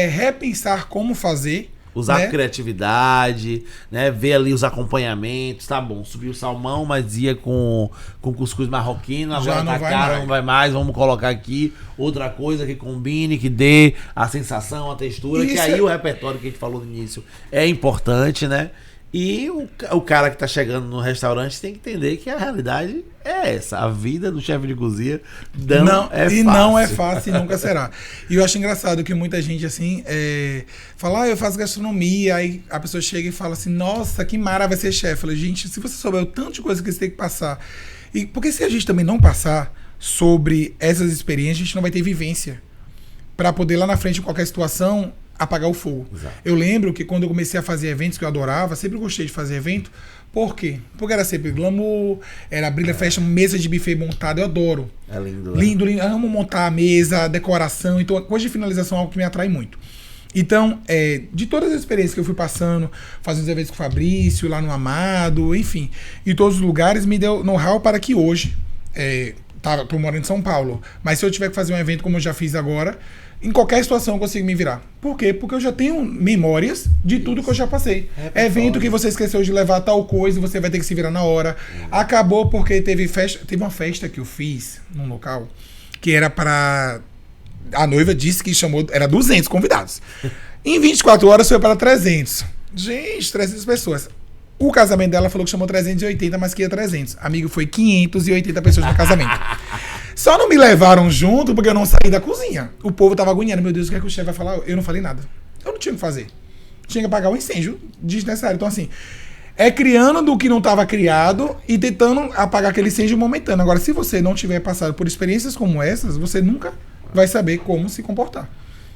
repensar como fazer. Usar criatividade, né? Ver ali os acompanhamentos. Tá bom, subiu o salmão, mas ia com cuscuz marroquino. Agora tá caro, não vai mais. Vamos colocar aqui outra coisa que combine, que dê a sensação, a textura. Isso que aí o repertório que a gente falou no início é importante, né? E o cara que tá chegando no restaurante tem que entender que a realidade é essa. A vida do chefe de cozinha não é fácil. E não é fácil e nunca será. E eu acho engraçado que muita gente, assim, fala, eu faço gastronomia, aí a pessoa chega e fala assim, nossa, que mara vai ser chefe. Eu falei, gente, se você souber o tanto de coisa que você tem que passar. Porque se a gente também não passar sobre essas experiências, a gente não vai ter vivência para poder lá na frente, em qualquer situação, apagar o fogo. Exato. Eu lembro que quando eu comecei a fazer eventos, que eu adorava, sempre gostei de fazer evento. Por quê? Porque era sempre glamour, era brilha, festa, mesa de buffet montada, eu adoro. É lindo, né? Lindo. Eu amo montar a mesa, a decoração, então a coisa de finalização é algo que me atrai muito. Então, de todas as experiências que eu fui passando, fazendo os eventos com o Fabrício, lá no Amado, enfim, em todos os lugares, me deu know-how para que hoje, tô morando em São Paulo, mas se eu tiver que fazer um evento como eu já fiz agora, em qualquer situação eu consigo me virar. Por quê? Porque eu já tenho memórias de tudo que eu já passei. Evento que você esqueceu de levar tal coisa, você vai ter que se virar na hora. Acabou porque teve uma festa que eu fiz num local que era para A noiva disse que chamou, era 200 convidados. Em 24 horas foi para 300. Gente, 300 pessoas. O casamento dela falou que chamou 380, mas que ia 300. Amigo, foi 580 pessoas no casamento. Só não me levaram junto porque eu não saí da cozinha. O povo tava agoniando. Meu Deus, o que é que o chefe vai falar? Eu não falei nada. Eu não tinha o que fazer. Tinha que apagar o incêndio desnecessário. Então, assim, é criando do que não estava criado e tentando apagar aquele incêndio momentâneo. Agora, se você não tiver passado por experiências como essas, você nunca vai saber como se comportar.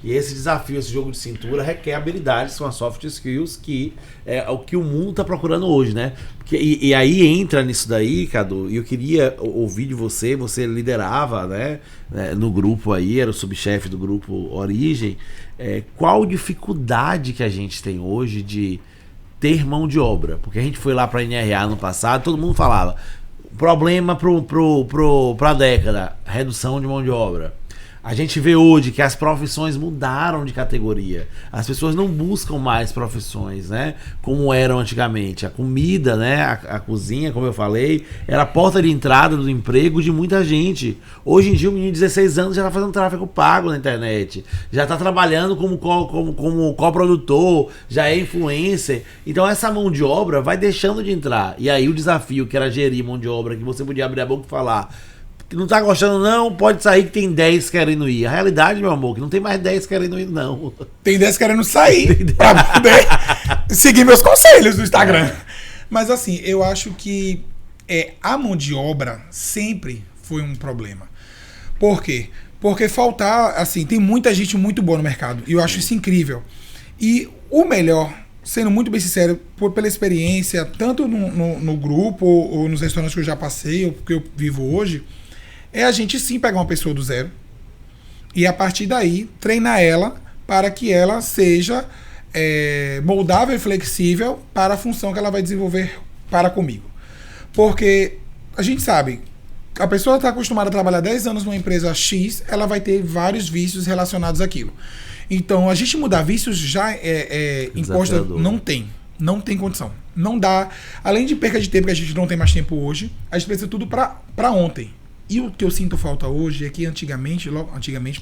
E esse desafio, esse jogo de cintura, requer habilidades, são as soft skills, que é o que o mundo está procurando hoje, né? E aí entra nisso daí, Cadu, e eu queria ouvir de você liderava, né, no grupo aí, era o subchefe do grupo Origem, qual dificuldade que a gente tem hoje de ter mão de obra? Porque a gente foi lá para a NRA no passado, todo mundo falava, problema para a década, redução de mão de obra. A gente vê hoje que as profissões mudaram de categoria. As pessoas não buscam mais profissões, né? Como eram antigamente. A comida, né? A cozinha, como eu falei, era a porta de entrada do emprego de muita gente. Hoje em dia, um menino de 16 anos já está fazendo tráfego pago na internet. Já está trabalhando como coprodutor, já é influencer. Então, essa mão de obra vai deixando de entrar. E aí, o desafio que era gerir mão de obra, que você podia abrir a boca e falar... não tá gostando não, pode sair que tem 10 querendo ir. A realidade, meu amor, que não tem mais 10 querendo ir, não. Tem 10 querendo sair pra poder seguir meus conselhos no Instagram. Mas assim, eu acho que a mão de obra sempre foi um problema. Por quê? Porque faltar, assim, tem muita gente muito boa no mercado. E eu acho isso incrível. E o melhor, sendo muito bem sincero, pela experiência, tanto no grupo ou nos restaurantes que eu já passei, ou que eu vivo hoje, é a gente sim pegar uma pessoa do zero e a partir daí treinar ela para que ela seja moldável e flexível para a função que ela vai desenvolver para comigo. Porque a gente sabe, a pessoa está acostumada a trabalhar 10 anos numa empresa X, ela vai ter vários vícios relacionados àquilo. Então, a gente mudar vícios já imposta, não tem condição. Não dá, além de perca de tempo, que a gente não tem mais tempo hoje, a gente precisa tudo para ontem. E o que eu sinto falta hoje é que antigamente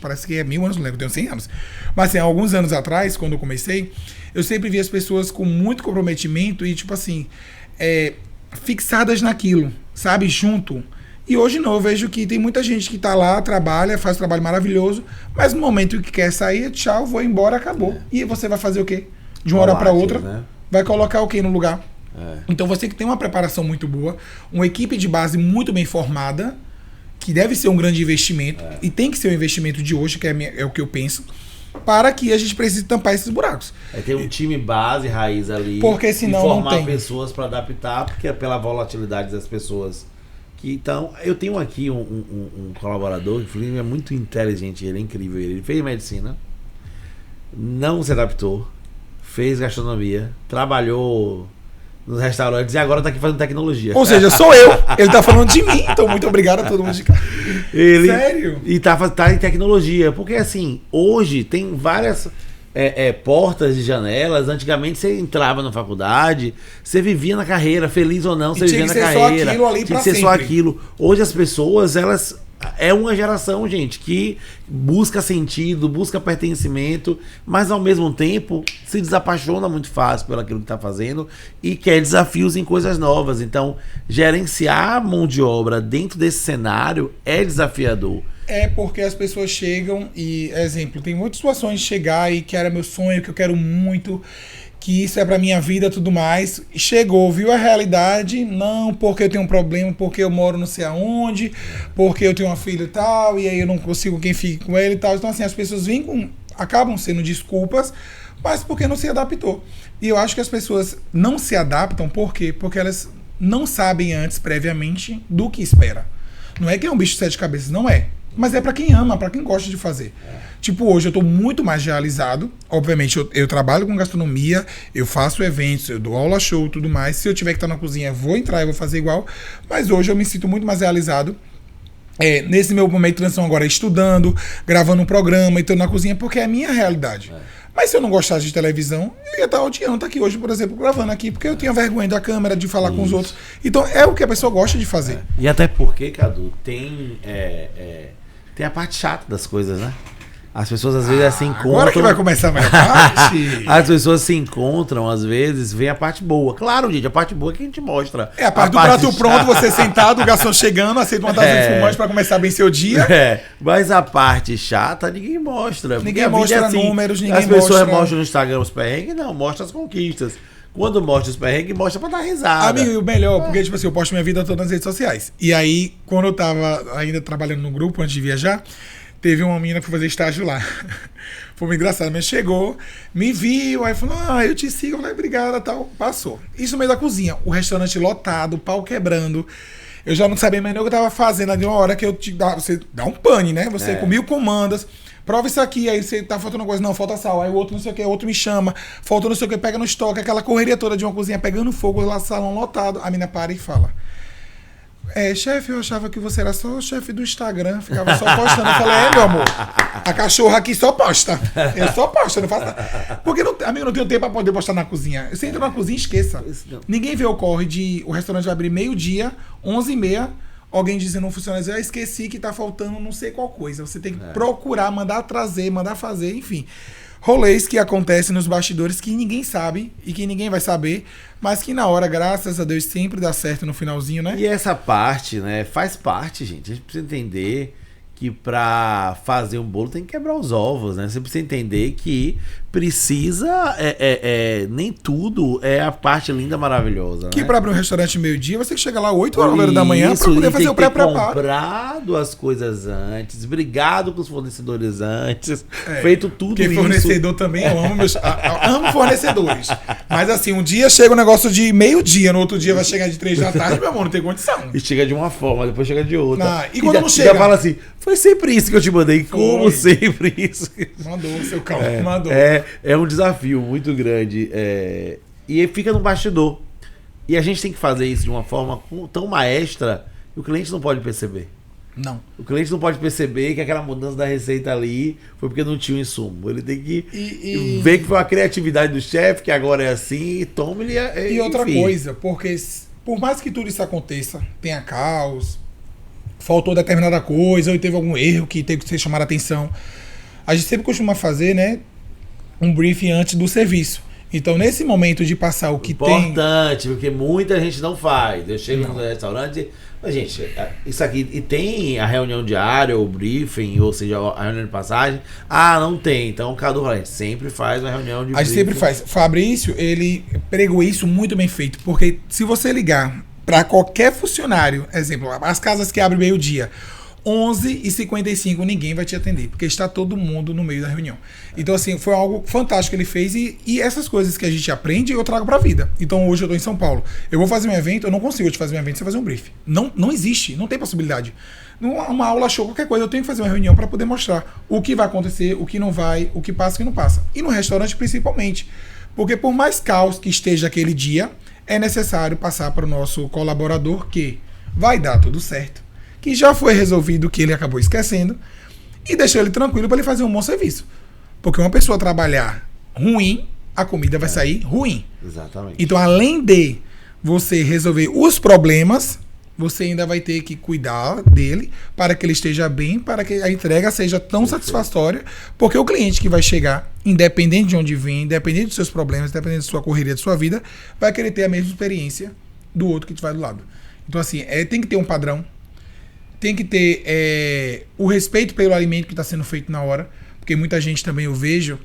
parece que é 1000 anos, não lembro, eu tenho 100 anos. Mas assim, alguns anos atrás, quando eu comecei, eu sempre vi as pessoas com muito comprometimento e tipo assim, fixadas naquilo, sabe, junto. E hoje não, eu vejo que tem muita gente que tá lá, trabalha, faz um trabalho maravilhoso, mas no momento que quer sair, tchau, vou embora, acabou. E você vai fazer o quê? De uma hora para outra, né? Vai colocar o quê no lugar? Então você que tem uma preparação muito boa, uma equipe de base muito bem formada, que deve ser um grande investimento, e tem que ser um investimento de hoje, que é o que eu penso, para que a gente precise tampar esses buracos. Ter um time base, raiz ali, porque senão e formar não tem pessoas para adaptar, porque é pela volatilidade das pessoas. Então, eu tenho aqui um colaborador, que é muito inteligente, ele é incrível, ele fez medicina, não se adaptou, fez gastronomia, trabalhou nos restaurantes e agora tá aqui fazendo tecnologia. Ou seja, sou eu. Ele tá falando de mim, então muito obrigado a todo mundo de cá. Sério? E tá em tecnologia. Porque assim, hoje tem várias portas e janelas. Antigamente você entrava na faculdade, você vivia na carreira, feliz ou não, você vivia na carreira. Tinha que ser só aquilo. Hoje as pessoas, elas... É uma geração, gente, que busca sentido, busca pertencimento, mas ao mesmo tempo se desapaixona muito fácil pelo aquilo que está fazendo e quer desafios em coisas novas. Então, gerenciar a mão de obra dentro desse cenário é desafiador. É porque as pessoas chegam e, exemplo, tem muitas situações de chegar e que era meu sonho, que eu quero muito, que isso é pra minha vida e tudo mais. Chegou, viu a realidade, não, porque eu tenho um problema, porque eu moro não sei aonde, porque eu tenho uma filha e tal, e aí eu não consigo quem fique com ele e tal. Então, assim, as pessoas acabam sendo desculpas, mas porque não se adaptou. E eu acho que as pessoas não se adaptam, por quê? Porque elas não sabem antes, previamente, do que espera. Não é que é um bicho de 7 cabeças, não é. Mas é pra quem ama, pra quem gosta de fazer. Tipo, hoje eu tô muito mais realizado. Obviamente, eu trabalho com gastronomia, eu faço eventos, eu dou aula show e tudo mais. Se eu tiver que estar na cozinha, vou entrar e vou fazer igual. Mas hoje eu me sinto muito mais realizado. Nesse meu momento de transição agora, estudando, gravando um programa e tô na cozinha, porque é a minha realidade. Mas se eu não gostasse de televisão, eu ia estar odiando estar aqui hoje, por exemplo, gravando aqui, porque eu tinha vergonha da câmera, de falar com os outros. Então, é o que a pessoa gosta de fazer. E até porque, Cadu, tem a parte chata das coisas, né? As pessoas às vezes se encontram... Agora que vai começar a minha parte. As pessoas se encontram, às vezes, vem a parte boa. Claro, gente, a parte boa é que a gente mostra. É, a parte do prato pronto, você sentado, o garçom chegando, aceita uma taça de fumante pra começar bem seu dia. Mas a parte chata, ninguém mostra. Ninguém mostra números, ninguém mostra. As pessoas mostram no Instagram os perrengues, não, mostra as conquistas. Quando mostra os perrengues, mostra pra dar risada. Amigo, e o melhor, porque, tipo assim, eu posto minha vida toda nas redes sociais. E aí, quando eu tava ainda trabalhando no grupo, antes de viajar, teve uma menina que foi fazer estágio lá. Foi muito engraçado, mas chegou, me viu, aí falou, eu te sigo, eu falei, obrigada, tal, passou. Isso no meio da cozinha, o restaurante lotado, pau quebrando. Eu já não sabia mais nem o que eu tava fazendo, ali uma hora que você dá um pane, né? Você com 1000 comandas, prova isso aqui, aí você tá faltando coisa, não, falta sal, aí o outro não sei o que, o outro me chama, falta não sei o que, pega no estoque, aquela correria toda de uma cozinha pegando fogo, lá salão lotado, a mina para e fala, chefe, eu achava que você era só o chefe do Instagram, ficava só postando. Eu falei, meu amor, a cachorra aqui só posta. Eu só posto, eu não faço nada. Porque, amigo, não tenho tempo pra poder postar na cozinha. Você entra na cozinha, esqueça. Ninguém vê o corre de o restaurante vai abrir meio-dia, 11h30, alguém dizendo um funcionário, esqueci que tá faltando não sei qual coisa. Você tem que procurar, mandar trazer, mandar fazer, enfim. Rolês que acontecem nos bastidores que ninguém sabe e que ninguém vai saber, mas que na hora, graças a Deus, sempre dá certo no finalzinho, né? E essa parte, né, faz parte, gente. A gente precisa entender que pra fazer um bolo tem que quebrar os ovos, né? Você precisa entender que precisa... nem tudo é a parte linda, maravilhosa, que né? pra abrir um restaurante meio-dia, você chega lá 8h da manhã pra poder fazer o pré-preparo. Comprado as coisas antes, brigado com os fornecedores antes, feito tudo isso. Porque fornecedor também, eu amo amo fornecedores. Mas assim, um dia chega um negócio de meio-dia, no outro dia vai chegar de 3 da tarde, meu amor, não tem condição. E chega de uma forma, depois chega de outra. E quando não chega? Já fala assim, foi sempre isso que eu te mandei, como sempre isso. Mandou, seu cão, mandou. É um desafio muito grande. E fica no bastidor. E a gente tem que fazer isso de uma forma tão maestra que o cliente não pode perceber. Não. O cliente não pode perceber que aquela mudança da receita ali foi porque não tinha o insumo. Ele tem que ver que foi a criatividade do chefe, que agora é assim, e tome-lhe. E outra coisa, porque por mais que tudo isso aconteça, tenha caos, faltou determinada coisa, ou teve algum erro que teve que ser chamado a atenção, a gente sempre costuma fazer, né, um briefing antes do serviço. Então, nesse momento de passar o que importante, porque muita gente não faz. Eu chego no restaurante e... Mas, gente, isso aqui... E tem a reunião diária, o briefing, ou seja, a reunião de passagem? Não tem. Então, o Cadu fala, a gente sempre faz uma reunião de briefing. A gente sempre faz. Fabrício, ele pregou isso muito bem feito. Porque se você ligar para qualquer funcionário, exemplo, as casas que abrem meio-dia, 11h55, ninguém vai te atender, porque está todo mundo no meio da reunião. Então, assim, foi algo fantástico que ele fez e essas coisas que a gente aprende, eu trago pra vida. Então, hoje eu tô em São Paulo. Eu vou fazer um evento, eu não consigo te fazer um evento sem fazer um briefing. Não existe, não tem possibilidade. Uma aula show, qualquer coisa, eu tenho que fazer uma reunião para poder mostrar o que vai acontecer, o que não vai, o que passa e o que não passa. E no restaurante, principalmente. Porque por mais caos que esteja aquele dia, é necessário passar para o nosso colaborador que vai dar tudo certo, que já foi resolvido o que ele acabou esquecendo, e deixar ele tranquilo para ele fazer um bom serviço. Porque uma pessoa trabalhar ruim, a comida vai sair ruim. Exatamente. Então, além de você resolver os problemas, você ainda vai ter que cuidar dele para que ele esteja bem, para que a entrega seja tão satisfatória, porque o cliente que vai chegar, independente de onde vem, independente dos seus problemas, independente da sua correria, da sua vida, vai querer ter a mesma experiência do outro que estiver do lado. Então, assim, tem que ter um padrão, tem que ter o respeito pelo alimento que está sendo feito na hora, porque muita gente também eu vejo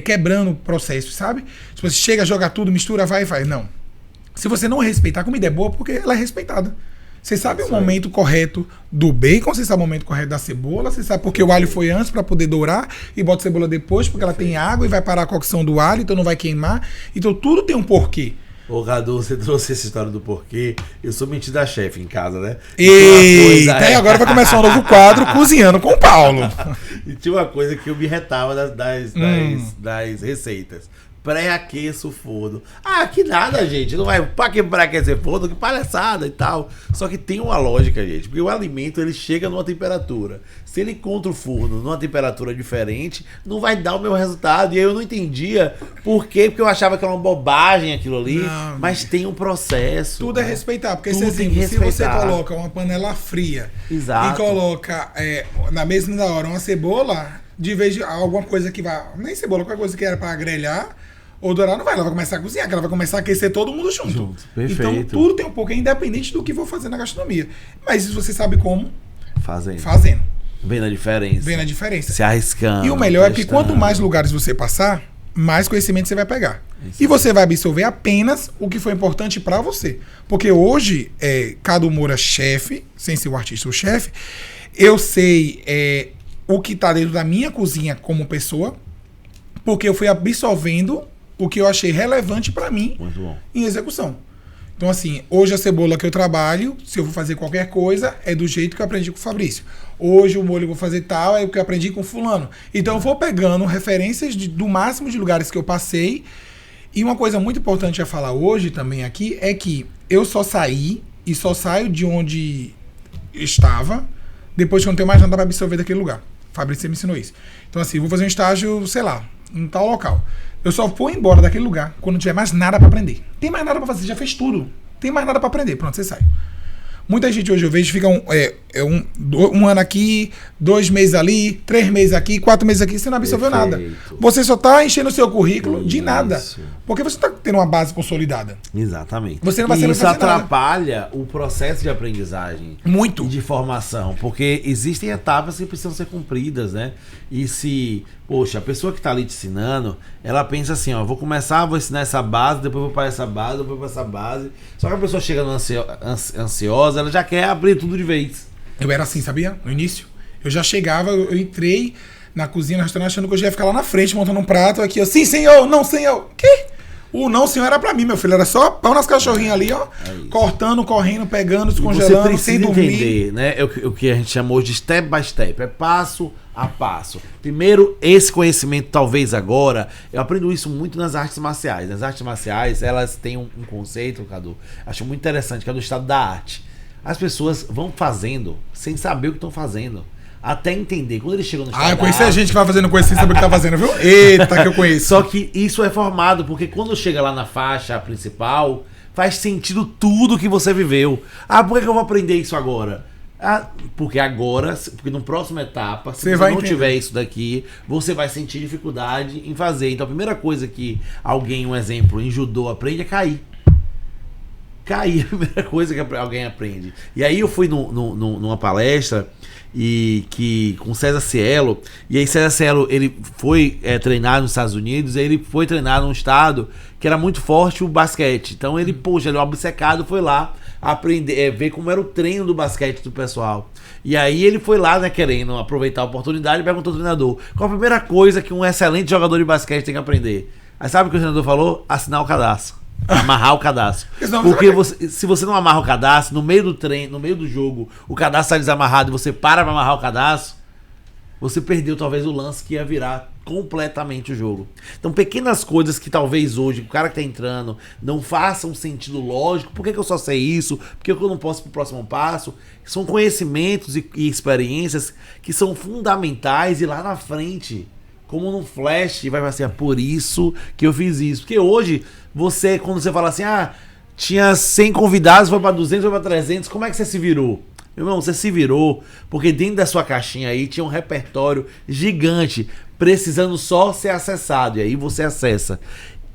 quebrando o processo, sabe? Se você chega, joga tudo, mistura, vai e faz. Não. Se você não respeitar, a comida é boa porque ela é respeitada. Você sabe o momento correto do bacon, você sabe o momento correto da cebola, você sabe porque o alho foi antes para poder dourar e bota a cebola depois porque ela tem água e vai parar a cocção do alho, então não vai queimar. Então tudo tem um porquê. Ô, Cadu, você trouxe essa história do porquê. Eu sou metida chefe em casa, né? Eita, e agora vai começar um novo quadro, Cozinhando com o Paulo. E tinha uma coisa que eu me retava das receitas. Pré-aqueça o forno. Que nada, gente. Não vai pra que pré-aquecer forno, que palhaçada e tal. Só que tem uma lógica, gente. Porque o alimento, ele chega numa temperatura. Se ele encontra o forno numa temperatura diferente, não vai dar o meu resultado. E aí eu não entendia por quê. Porque eu achava que era uma bobagem aquilo ali. Não, mas tem um processo. Tudo é respeitar. Porque se você coloca uma panela fria e coloca na mesma hora uma cebola... de vez de alguma coisa que vai... Nem cebola, qualquer coisa que era pra grelhar ou dourar, não vai. Ela vai começar a cozinhar, que ela vai começar a aquecer todo mundo junto. Perfeito. Então tudo tem um pouco, é independente do que for fazer na gastronomia. Mas isso você sabe como? Fazendo. Vendo a diferença. Vendo a diferença. Se arriscando. E o melhor é que quanto mais lugares você passar, mais conhecimento você vai pegar. Isso. E você vai absorver apenas o que foi importante pra você. Porque hoje, Cadu Moura, chefe, sem ser o artista, o chefe, eu sei o que tá dentro da minha cozinha como pessoa, porque eu fui absorvendo o que eu achei relevante pra mim em execução. Então, assim, hoje a cebola que eu trabalho, se eu vou fazer qualquer coisa, é do jeito que eu aprendi com o Fabrício. Hoje o molho eu vou fazer tal, é o que eu aprendi com fulano. Então eu vou pegando referências do máximo de lugares que eu passei. E uma coisa muito importante a falar hoje também aqui é que eu só saí e só saio de onde estava depois que eu não tenho mais nada para absorver daquele lugar. Fabrício me ensinou isso. Então, assim, vou fazer um estágio, sei lá, em tal local. Eu só vou embora daquele lugar quando não tiver mais nada para aprender. Tem mais nada para fazer, já fez tudo. Tem mais nada para aprender, pronto, você sai. Muita gente hoje eu vejo fica um ano aqui, 2 meses ali, 3 meses aqui, 4 meses aqui, você não absorveu nada. Você só tá enchendo o seu currículo de nada. Porque você tá tendo uma base consolidada. Exatamente. Você não vai e isso atrapalha o processo de aprendizagem. Muito. E de formação. Porque existem etapas que precisam ser cumpridas, né? E se, poxa, a pessoa que tá ali te ensinando, ela pensa assim, ó, vou ensinar essa base, depois vou para essa base, depois para essa base. Só que a pessoa chega ansiosa, ela já quer abrir tudo de vez. Eu era assim, sabia? No início. Eu já chegava, eu entrei na cozinha, no restaurante, achando que eu já ia ficar lá na frente, montando um prato aqui, ó. Sim, senhor, não, senhor. Quê? O não, senhor, era pra mim, meu filho. Era só pão nas cachorrinhas ali, ó. Cortando, correndo, pegando, descongelando, sem dormir. Você precisa entender, né? O que a gente chamou de step by step. É passo a passo. Primeiro, esse conhecimento, talvez agora, eu aprendo isso muito nas artes marciais. Nas artes marciais, elas têm um conceito, Cadu, acho muito interessante, que é do estado da arte. As pessoas vão fazendo sem saber o que estão fazendo. Até entender. Quando eles chegam no estado eu conheci a gente que vai fazendo coisa sem saber o que tá fazendo, viu? Eita, que eu conheço. Só que isso é formado, porque quando chega lá na faixa principal, faz sentido tudo que você viveu. Ah, por que eu vou aprender isso agora? Ah, porque agora, porque na próxima etapa, se você não tiver isso daqui, você vai sentir dificuldade em fazer. Então a primeira coisa que alguém, um exemplo, em judô aprende é cair. Cair é a primeira coisa que alguém aprende. E aí eu fui numa palestra com César Cielo, e aí César Cielo, ele foi treinado nos Estados Unidos, ele foi treinado num estado que era muito forte o basquete. Então ele, poxa, ele obcecado, foi lá aprender, ver como era o treino do basquete do pessoal. E aí ele foi lá, né, querendo aproveitar a oportunidade, e perguntou ao treinador, qual a primeira coisa que um excelente jogador de basquete tem que aprender? Aí sabe o que o treinador falou? Assinar o cadastro. Amarrar o cadastro. Porque se você não amarra o cadastro, no meio do treino, no meio do jogo, o cadastro está desamarrado e você para pra amarrar o cadastro, você perdeu talvez o lance que ia virar completamente o jogo. Então pequenas coisas que talvez hoje o cara que tá entrando não façam sentido lógico. Por que eu só sei isso? Por que eu não posso ir pro próximo passo? São conhecimentos e experiências que são fundamentais, e lá na frente, como num flash, vai ser assim, por isso que eu fiz isso. Porque hoje, quando você fala assim, tinha 100 convidados, foi pra 200, foi pra 300, como é que você se virou? Meu irmão, você se virou porque dentro da sua caixinha aí tinha um repertório gigante, precisando só ser acessado, e aí você acessa.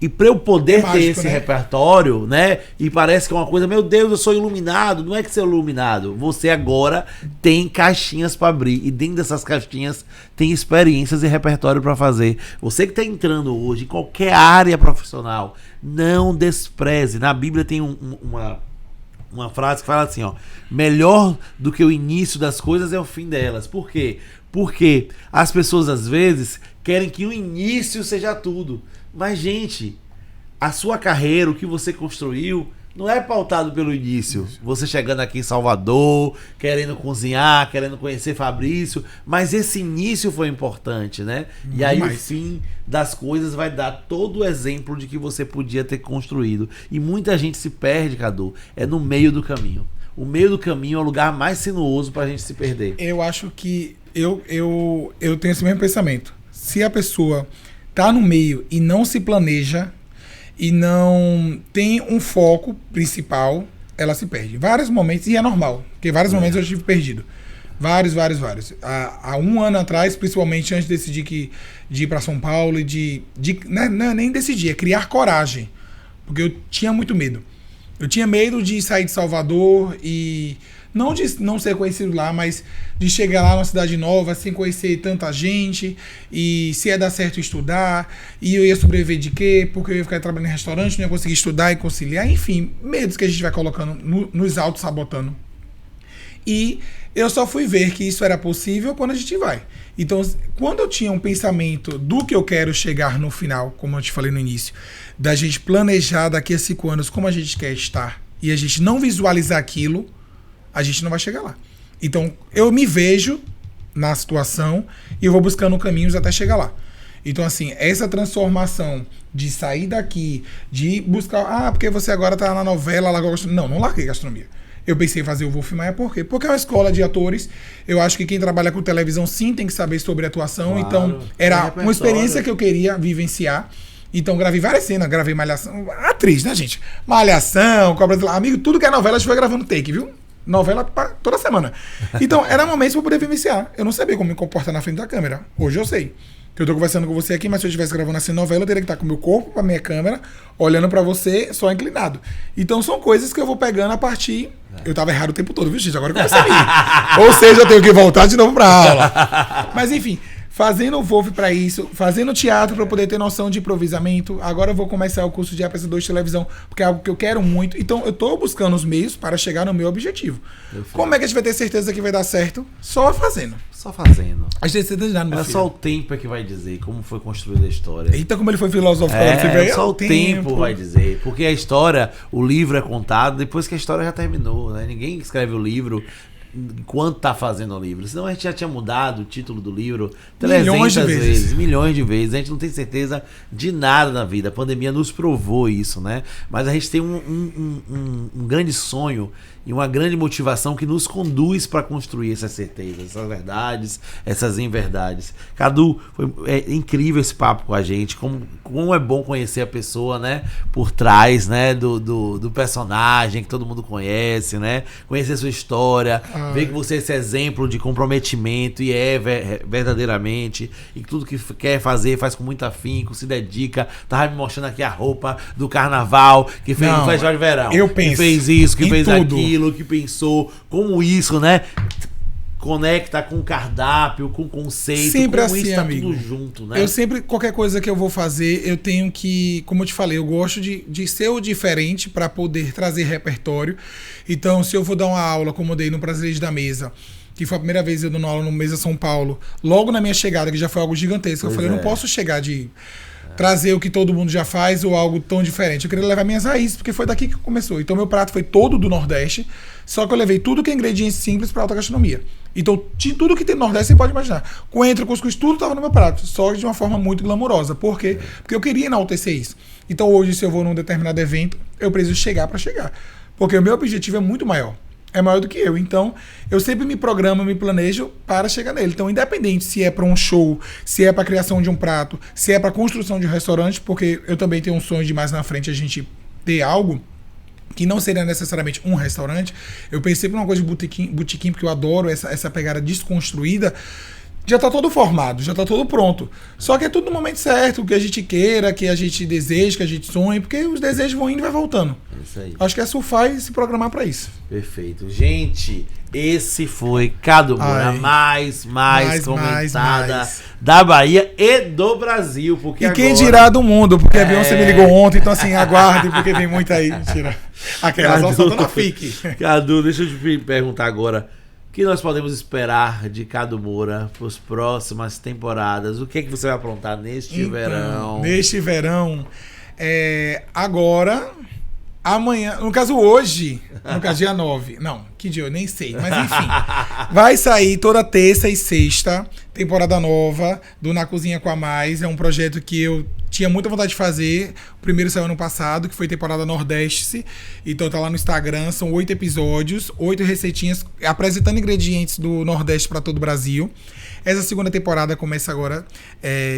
E para eu poder ter esse repertório, né? E parece que é uma coisa, meu Deus, eu sou iluminado. Não é que você é iluminado. Você agora tem caixinhas para abrir. E dentro dessas caixinhas tem experiências e repertório para fazer. Você que está entrando hoje em qualquer área profissional, não despreze. Na Bíblia tem uma frase que fala assim, ó: melhor do que o início das coisas é o fim delas. Por quê? Porque as pessoas às vezes querem que o início seja tudo. Mas, gente, a sua carreira, o que você construiu, não é pautado pelo início. Você chegando aqui em Salvador, querendo cozinhar, querendo conhecer Fabrício, mas esse início foi importante, né? E aí o fim das coisas vai dar todo o exemplo de que você podia ter construído. E muita gente se perde, Cadu, no meio do caminho. O meio do caminho é o lugar mais sinuoso pra gente se perder. Eu acho que eu tenho esse mesmo pensamento. Se a pessoa tá no meio e não se planeja e não tem um foco principal, ela se perde. Vários momentos, e é normal, porque vários momentos eu estive perdido. Vários. Há um ano atrás, principalmente antes de decidir de ir para São Paulo e não, nem decidir, é criar coragem. Porque eu tinha muito medo. Eu tinha medo de sair de Salvador e não de não ser conhecido lá, mas de chegar lá numa cidade nova sem conhecer tanta gente e se ia dar certo estudar e eu ia sobreviver de quê? Porque eu ia ficar trabalhando em restaurante, não ia conseguir estudar e conciliar. Enfim, medos que a gente vai colocando nos auto-sabotando. E eu só fui ver que isso era possível quando a gente vai. Então, quando eu tinha um pensamento do que eu quero chegar no final, como eu te falei no início, da gente planejar daqui a 5 anos como a gente quer estar e a gente não visualizar aquilo, a gente não vai chegar lá. Então, eu me vejo na situação e eu vou buscando caminhos até chegar lá. Então, assim, essa transformação de sair daqui, de buscar... porque você agora tá na novela, largou a gastronomia. Não larguei gastronomia. Eu pensei em fazer o Wolf Maia por quê? Porque é uma escola de atores. Eu acho que quem trabalha com televisão sim tem que saber sobre atuação. Claro, então, era uma experiência que eu queria vivenciar. Então, gravei várias cenas. Gravei Malhação. Atriz, né, gente? Malhação, Cobra do... Amigo, tudo que é novela a gente foi gravando take, viu? Novela toda semana. Então, era momento para eu poder vivenciar. Eu não sabia como me comportar na frente da câmera. Hoje eu sei. Eu tô conversando com você aqui, mas se eu estivesse gravando essa novela, eu teria que estar com o meu corpo, pra minha câmera, olhando pra você, só inclinado. Então são coisas que eu vou pegando a partir... Eu tava errado o tempo todo, viu, gente? Agora que eu percebi. Ou seja, eu tenho que voltar de novo pra aula. Mas enfim, fazendo o Wolf pra isso, fazendo teatro pra poder ter noção de improvisamento. Agora eu vou começar o curso de apresentador de televisão, porque é algo que eu quero muito. Então eu tô buscando os meios para chegar no meu objetivo. Perfeito. Como é que a gente vai ter certeza que vai dar certo? Só fazendo. Só fazendo. A gente tem certeza de nada, meu filho. Só o tempo é que vai dizer como foi construída a história. Eita, como ele foi filosófico. Só o tempo vai dizer. Porque a história, o livro é contado depois que a história já terminou, né? Ninguém escreve o livro enquanto tá fazendo o livro. Senão a gente já tinha mudado o título do livro 300 vezes, milhões de vezes. A gente não tem certeza de nada na vida. A pandemia nos provou isso, né? Mas a gente tem um grande sonho e uma grande motivação que nos conduz para construir essas certezas, essas verdades, essas inverdades. Cadu, é incrível esse papo com a gente, como é bom conhecer a pessoa, né, por trás, né, do personagem que todo mundo conhece, né, conhecer sua história, ver que você é esse exemplo de comprometimento e é verdadeiramente, e tudo que quer fazer, faz com muito afinco, se dedica. Tava me mostrando aqui a roupa do carnaval, que fez no Festival de Verão, que fez isso, que fez tudo. Aquilo, que pensou, como isso, né, conecta com cardápio, com conceito, sempre como assim, isso tá amigo. Tudo junto, né? Eu sempre, qualquer coisa que eu vou fazer, eu tenho que, como eu te falei, eu gosto de ser o diferente para poder trazer repertório. Então, se eu vou dar uma aula, como eu dei no Brasileiros da Mesa, que foi a primeira vez eu dando aula no Mesa São Paulo, logo na minha chegada, que já foi algo gigantesco, eu falei, eu não posso chegar de trazer o que todo mundo já faz ou algo tão diferente. Eu queria levar minhas raízes, porque foi daqui que começou. Então, meu prato foi todo do Nordeste, só que eu levei tudo que é ingrediente simples para alta gastronomia. Então, tudo que tem no Nordeste, você pode imaginar. Coentro, cuscuz, tudo estava no meu prato, só de uma forma muito glamourosa. Por quê? Porque eu queria enaltecer isso. Então, hoje, se eu vou num determinado evento, eu preciso chegar para chegar. Porque o meu objetivo é muito maior. É maior do que eu. Então, eu sempre me programo, me planejo para chegar nele. Então, independente se é para um show, se é para a criação de um prato, se é para a construção de um restaurante, porque eu também tenho um sonho de mais na frente a gente ter algo que não seria necessariamente um restaurante. Eu pensei por uma coisa de botequim, porque eu adoro essa pegada desconstruída. Já tá todo formado, já tá todo pronto. Só que é tudo no momento certo, o que a gente queira, que a gente deseja, que a gente sonhe, porque os desejos vão indo e vai voltando. Isso aí. Acho que é surfar e se programar para isso. Perfeito. Gente, esse foi Cadu Moura, mais comentada da Bahia e do Brasil. Porque e quem dirá do mundo, porque a Beyoncé me ligou ontem, então assim, aguardem, porque vem muito aí. Mentira. Aquela só soltando a fique. Cadu, deixa eu te perguntar agora. O que nós podemos esperar de Cadu Moura para as próximas temporadas? O que é que você vai aprontar neste verão? Neste verão, agora, amanhã, no caso hoje, no caso dia 9, não, que dia eu nem sei, mas enfim, vai sair toda terça e sexta, temporada nova do Na Cozinha com a Mais, é um projeto que eu tinha muita vontade de fazer. O primeiro saiu ano passado, que foi temporada Nordeste. Então tá lá no Instagram, são 8 episódios, 8 receitinhas, apresentando ingredientes do Nordeste para todo o Brasil. Essa segunda temporada começa agora,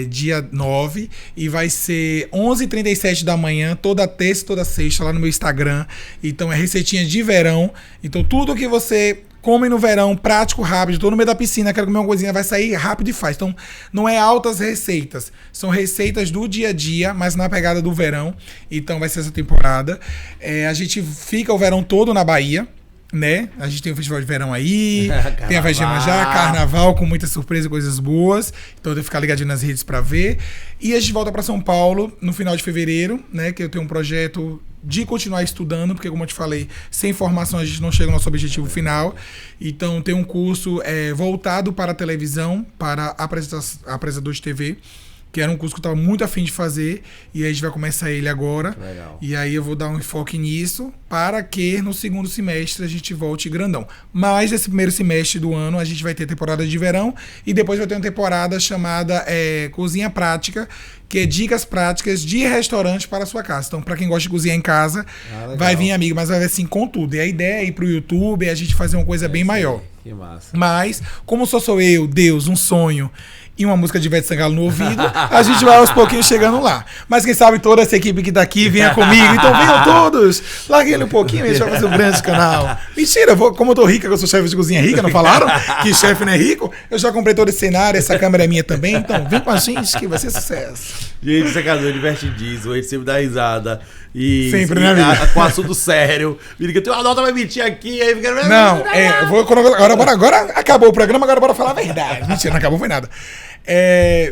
dia 9, e vai ser 11h37 da manhã, toda terça e toda sexta, lá no meu Instagram. Então é receitinha de verão. Então tudo que você come no verão, prático, rápido, tô no meio da piscina, quero comer uma coisinha, vai sair rápido e faz. Então, não é altas receitas, são receitas do dia a dia, mas na pegada do verão. Então, vai ser essa temporada. A gente fica o verão todo na Bahia, né? A gente tem o Festival de Verão aí, tem a Festa de Iemanjá, Carnaval com muitas surpresas e coisas boas. Então eu tenho que ficar ligadinho nas redes pra ver. E a gente volta pra São Paulo no final de fevereiro, né? Que eu tenho um projeto de continuar estudando, porque como eu te falei, sem formação a gente não chega ao nosso objetivo final. Então tem um curso voltado para a televisão, para apresentador de TV, que era um curso que eu estava muito afim de fazer, e aí a gente vai começar ele agora. Legal. E aí eu vou dar um enfoque nisso, para que no segundo semestre a gente volte grandão. Mas nesse primeiro semestre do ano a gente vai ter temporada de verão, e depois vai ter uma temporada chamada Cozinha Prática, que é dicas práticas de restaurante para a sua casa. Então, para quem gosta de cozinhar em casa, vai vir, amigo, mas vai vir assim com tudo. E a ideia é ir pro YouTube e a gente fazer uma coisa bem maior. Que massa. Mas, como sou eu, Deus, um sonho e uma música de Ivete Sangalo no ouvido, a gente vai aos pouquinhos chegando lá. Mas quem sabe toda essa equipe que tá aqui venha comigo. Então venham todos. Larguem ele um pouquinho e a gente vai fazer um grande canal. Mentira, como eu tô rica, que eu sou chefe de cozinha rica, não falaram? Que chefe não é rico? Eu já comprei todo esse cenário, essa câmera é minha também. Então vem com a gente que vai ser sucesso. Gente, secador divertidíssimo, a gente sempre dá risada. E sempre, né, amigo? Com assunto sério. Vira que tem uma nota vai mentir aqui, aí fica. Não, eu vou. Agora acabou o programa, agora bora falar a verdade. Mentira, não acabou, foi nada.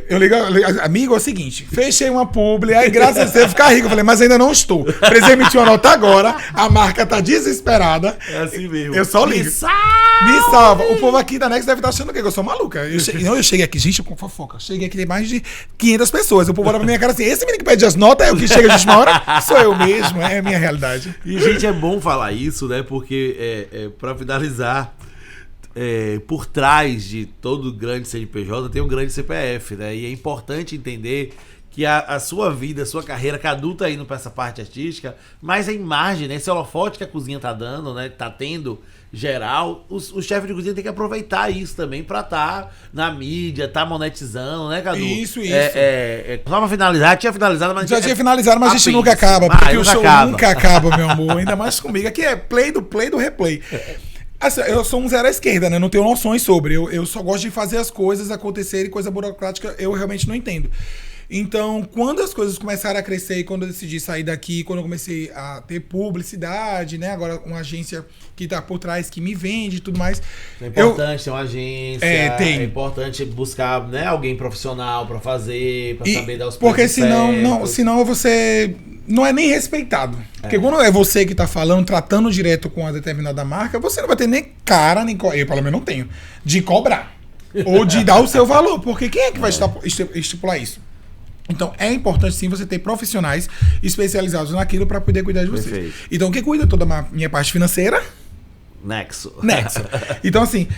Eu ligo, amigo, é o seguinte, fechei uma publi, aí graças a Deus ficar rico. Eu falei, mas ainda não estou. Precisei emitir uma nota agora, a marca tá desesperada. É assim mesmo. Eu só ligo. Me salva. O povo aqui da Nex deve estar achando o quê? Que eu sou maluca. Eu cheguei aqui, gente, com fofoca. Cheguei aqui, tem mais de 500 pessoas. O povo olha pra minha cara assim, esse menino que pede as notas é o que chega de última hora? Sou eu mesmo, é a minha realidade. E, gente, é bom falar isso, né? Porque, pra finalizar, por trás de todo grande CNPJ tem um grande CPF, né? E é importante entender que a sua vida, a sua carreira, que adulta indo pra essa parte artística, mas a imagem, né? Esse holofote que a cozinha tá dando, né? Tá tendo geral, o chefe de cozinha tem que aproveitar isso também pra estar na mídia, tá monetizando, né, Cadu? Isso. Só pra finalizar, tinha finalizado, mas... Já tinha finalizado, mas a gente nunca acaba, porque o show nunca acaba, meu amor, ainda mais comigo. Aqui é play do replay. Assim, eu sou um zero à esquerda, né? Não tenho noções sobre. Eu só gosto de fazer as coisas acontecerem, coisa burocrática eu realmente não entendo. Então, quando as coisas começaram a crescer e quando eu decidi sair daqui, quando eu comecei a ter publicidade, né? Agora uma agência que tá por trás, que me vende e tudo mais. É importante ter uma agência, tem. É importante buscar, né, alguém profissional pra fazer, pra saber dar os preços. Porque senão você não é nem respeitado. Porque quando é você que tá falando, tratando direto com uma determinada marca, você não vai ter nem cara, nem eu pelo menos não tenho, de cobrar. Ou de dar o seu valor. Porque quem é que vai estipular isso? Então, é importante sim você ter profissionais especializados naquilo para poder cuidar de você. Perfeito. Então, quem cuida toda a minha parte financeira? Nexo. Então, assim,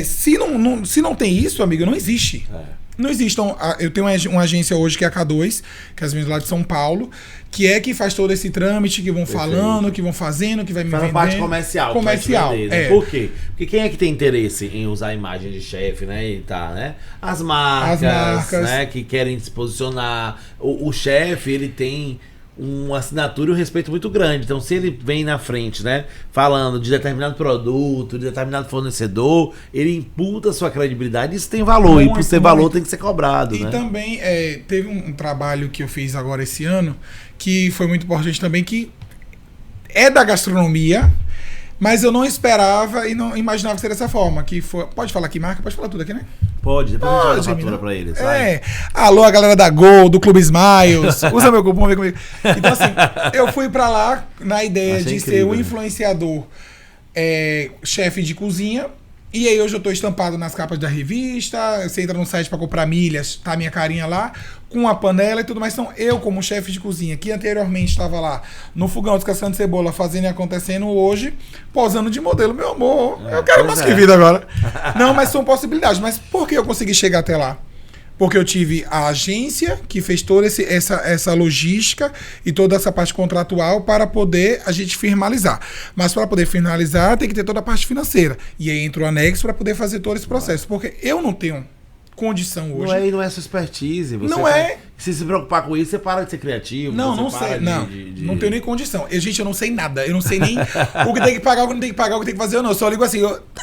se não tem isso, amigo, não existe. Não existe. Então, eu tenho uma agência hoje que é a K2, que é as meninas lá de São Paulo, que faz todo esse trâmite, que vão falando, que vão fazendo, que vai me vendendo. Faz a parte comercial. Comercial. Por quê? Porque quem é que tem interesse em usar a imagem de chefe, né? E tá, né? As marcas, né? Que querem se posicionar. O chefe, ele tem uma assinatura e um respeito muito grande. Então, se ele vem na frente, né, falando de determinado produto, de determinado fornecedor, ele imputa a sua credibilidade. Isso tem valor. E por ter valor tem que ser cobrado, e né? também teve um trabalho que eu fiz agora esse ano, que foi muito importante também, que é da gastronomia, mas eu não esperava e não imaginava que seria dessa forma. Que foi, pode falar aqui, marca? Pode falar tudo aqui, né? Pode, depois a gente dá a fatura pra eles. Alô, a galera da Gol, do Clube Smiles. Usa meu cupom, vem comigo. Então, assim, eu fui pra lá na ideia de ser um influenciador, chefe de cozinha. E aí hoje eu tô estampado nas capas da revista. Você entra no site pra comprar milhas, tá a minha carinha lá, com a panela e tudo mais. Então, eu, como chefe de cozinha, que anteriormente estava lá no fogão descascando cebola, fazendo e acontecendo, hoje, posando de modelo. Meu amor, eu quero mais que vida agora. Não, mas são possibilidades. Mas por que eu consegui chegar até lá? Porque eu tive a agência que fez toda essa logística e toda essa parte contratual para poder a gente finalizar. Mas para poder finalizar, tem que ter toda a parte financeira. E aí entra o anexo para poder fazer todo esse processo. Porque eu não tenho condição hoje. Não é sua expertise. Você não é. Se procupar com isso, você para de ser criativo. Não sei. Não tenho nem condição. Gente, eu não sei nada. Eu não sei nem o que tem que pagar, o que não tem que pagar, o que tem que fazer ou não. Eu só ligo assim,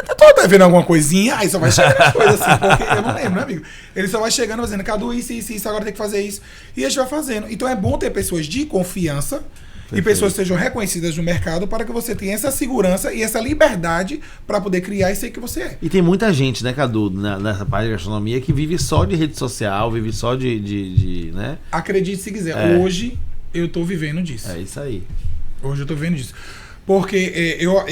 Eu tô devendo alguma coisinha, aí só vai chegando as coisas assim, porque eu não lembro, né, amigo? Ele só vai chegando fazendo, Cadu, isso, agora tem que fazer isso. E a gente vai fazendo. Então é bom ter pessoas de confiança e pessoas que sejam reconhecidas no mercado para que você tenha essa segurança e essa liberdade para poder criar e ser que você é. E tem muita gente, né, Cadu, nessa parte de gastronomia que vive só de rede social, vive só né? Acredite se quiser. Hoje eu tô vivendo disso. É isso aí. Hoje eu tô vivendo disso. Porque eu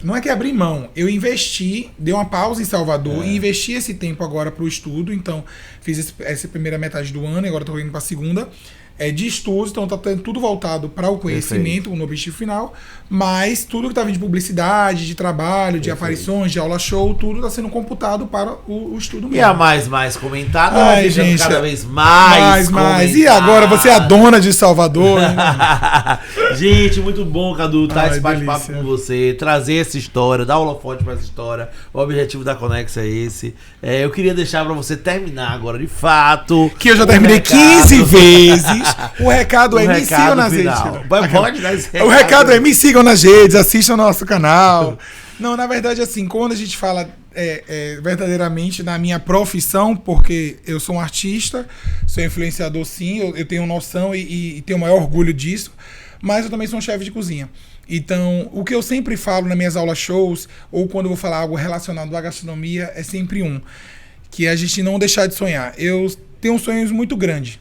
não é que abri mão, eu investi, dei uma pausa em Salvador e investi esse tempo agora para o estudo. Então, fiz essa primeira metade do ano e agora estou indo para a segunda. De estudos, então tá tendo tudo voltado para o conhecimento, no objetivo final, mas tudo que tá vindo de publicidade, de trabalho, de aparições, de aula show, tudo tá sendo computado para o estudo mesmo. E a mais comentada, ai, gente, cada vez mais. E agora você é a dona de Salvador, né? Gente, muito bom, Cadu, tá esse bate-papo delícia. com você, trazer essa história, dar holofote para essa história. O objetivo da Conex é esse. Eu queria deixar para você terminar agora de fato. Que eu já terminei 15 vezes. O recado é me sigam nas redes. Pode dar esse recado. O recado é me sigam nas redes, assistam o nosso canal. Não, na verdade, assim, quando a gente fala verdadeiramente na minha profissão, porque eu sou um artista, sou influenciador sim, eu tenho noção e tenho o maior orgulho disso, mas eu também sou um chefe de cozinha. Então, o que eu sempre falo nas minhas aulas shows, ou quando eu vou falar algo relacionado à gastronomia, é sempre que a gente não deixar de sonhar. Eu tenho sonhos muito grandes.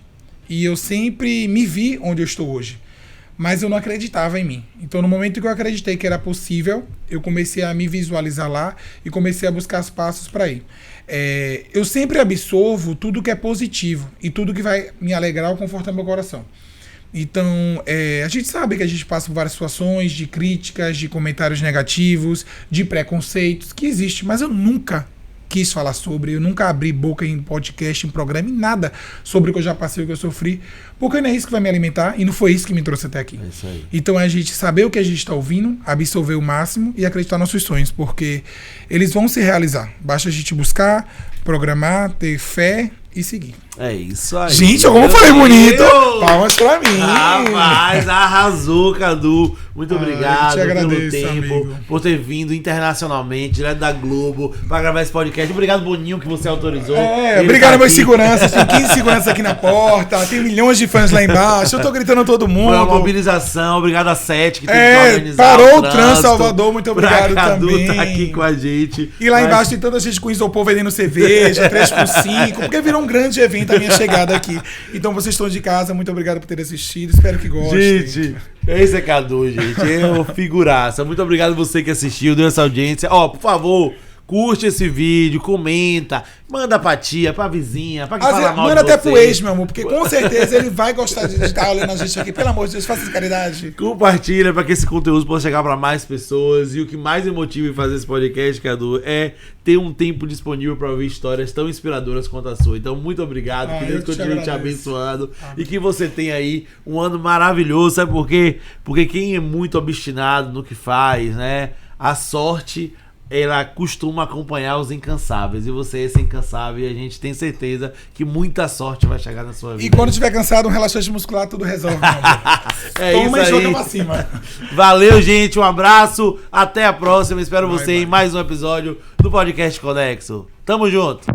E eu sempre me vi onde eu estou hoje. Mas eu não acreditava em mim. Então, no momento que eu acreditei que era possível, eu comecei a me visualizar lá e comecei a buscar os passos para ir. Eu sempre absorvo tudo que é positivo e tudo que vai me alegrar ou confortar meu coração. Então, a gente sabe que a gente passa por várias situações de críticas, de comentários negativos, de preconceitos, que existe, mas eu nunca quis falar sobre, eu nunca abri boca em podcast, em programa, em nada sobre o que eu já passei, o que eu sofri, porque não é isso que vai me alimentar e não foi isso que me trouxe até aqui. É isso aí. Então é a gente saber o que a gente está ouvindo, absorver o máximo e acreditar nos nossos sonhos, porque eles vão se realizar. Basta a gente buscar, programar, ter fé e seguir. É isso aí. Gente, como eu falei bonito! Palmas pra mim! Rapaz, arrasou, Cadu. Muito obrigado eu te agradeço, pelo tempo, amigo. por ter vindo internacionalmente, direto da Globo, pra gravar esse podcast. Obrigado, Boninho, que você autorizou. Obrigado, meus seguranças. Tem 15 seguranças aqui na porta, tem milhões de fãs lá embaixo. Eu tô gritando todo mundo. Foi uma mobilização. Obrigado a Sete, que teve que organizar. Parou o trânsito. Salvador, muito obrigado Cadu também. Tá aqui com a gente. E lá embaixo tem tanta gente com isopor vendendo cerveja, 3x5, porque virou um grande evento a minha chegada aqui. Então vocês estão de casa, muito obrigado por terem assistido, espero que gostem. Gente, esse é Cadu, gente. Figuraça. Muito obrigado você que assistiu, deu essa audiência. Por favor, curte esse vídeo, comenta, manda pra tia, pra vizinha, pra quem fala mal de você. Manda até pro ex, meu amor, porque com certeza ele vai gostar de estar olhando a gente aqui. Pelo amor de Deus, faça essa caridade. Compartilha pra que esse conteúdo possa chegar pra mais pessoas. E o que mais me motiva em fazer esse podcast, Cadu, é ter um tempo disponível pra ouvir histórias tão inspiradoras quanto a sua. Então, muito obrigado. Que Deus continue te abençoando. E que você tenha aí um ano maravilhoso. Sabe por quê? Porque quem é muito obstinado no que faz, né? A sorte, ela costuma acompanhar os incansáveis. E você é esse incansável e a gente tem certeza que muita sorte vai chegar na sua vida. E quando estiver cansado, um relaxante muscular tudo resolve, meu amor. Toma isso e aí. joga pra cima. Valeu, gente. Um abraço. Até a próxima. Espero você em mais um episódio do Podcast Conexo. Tamo junto.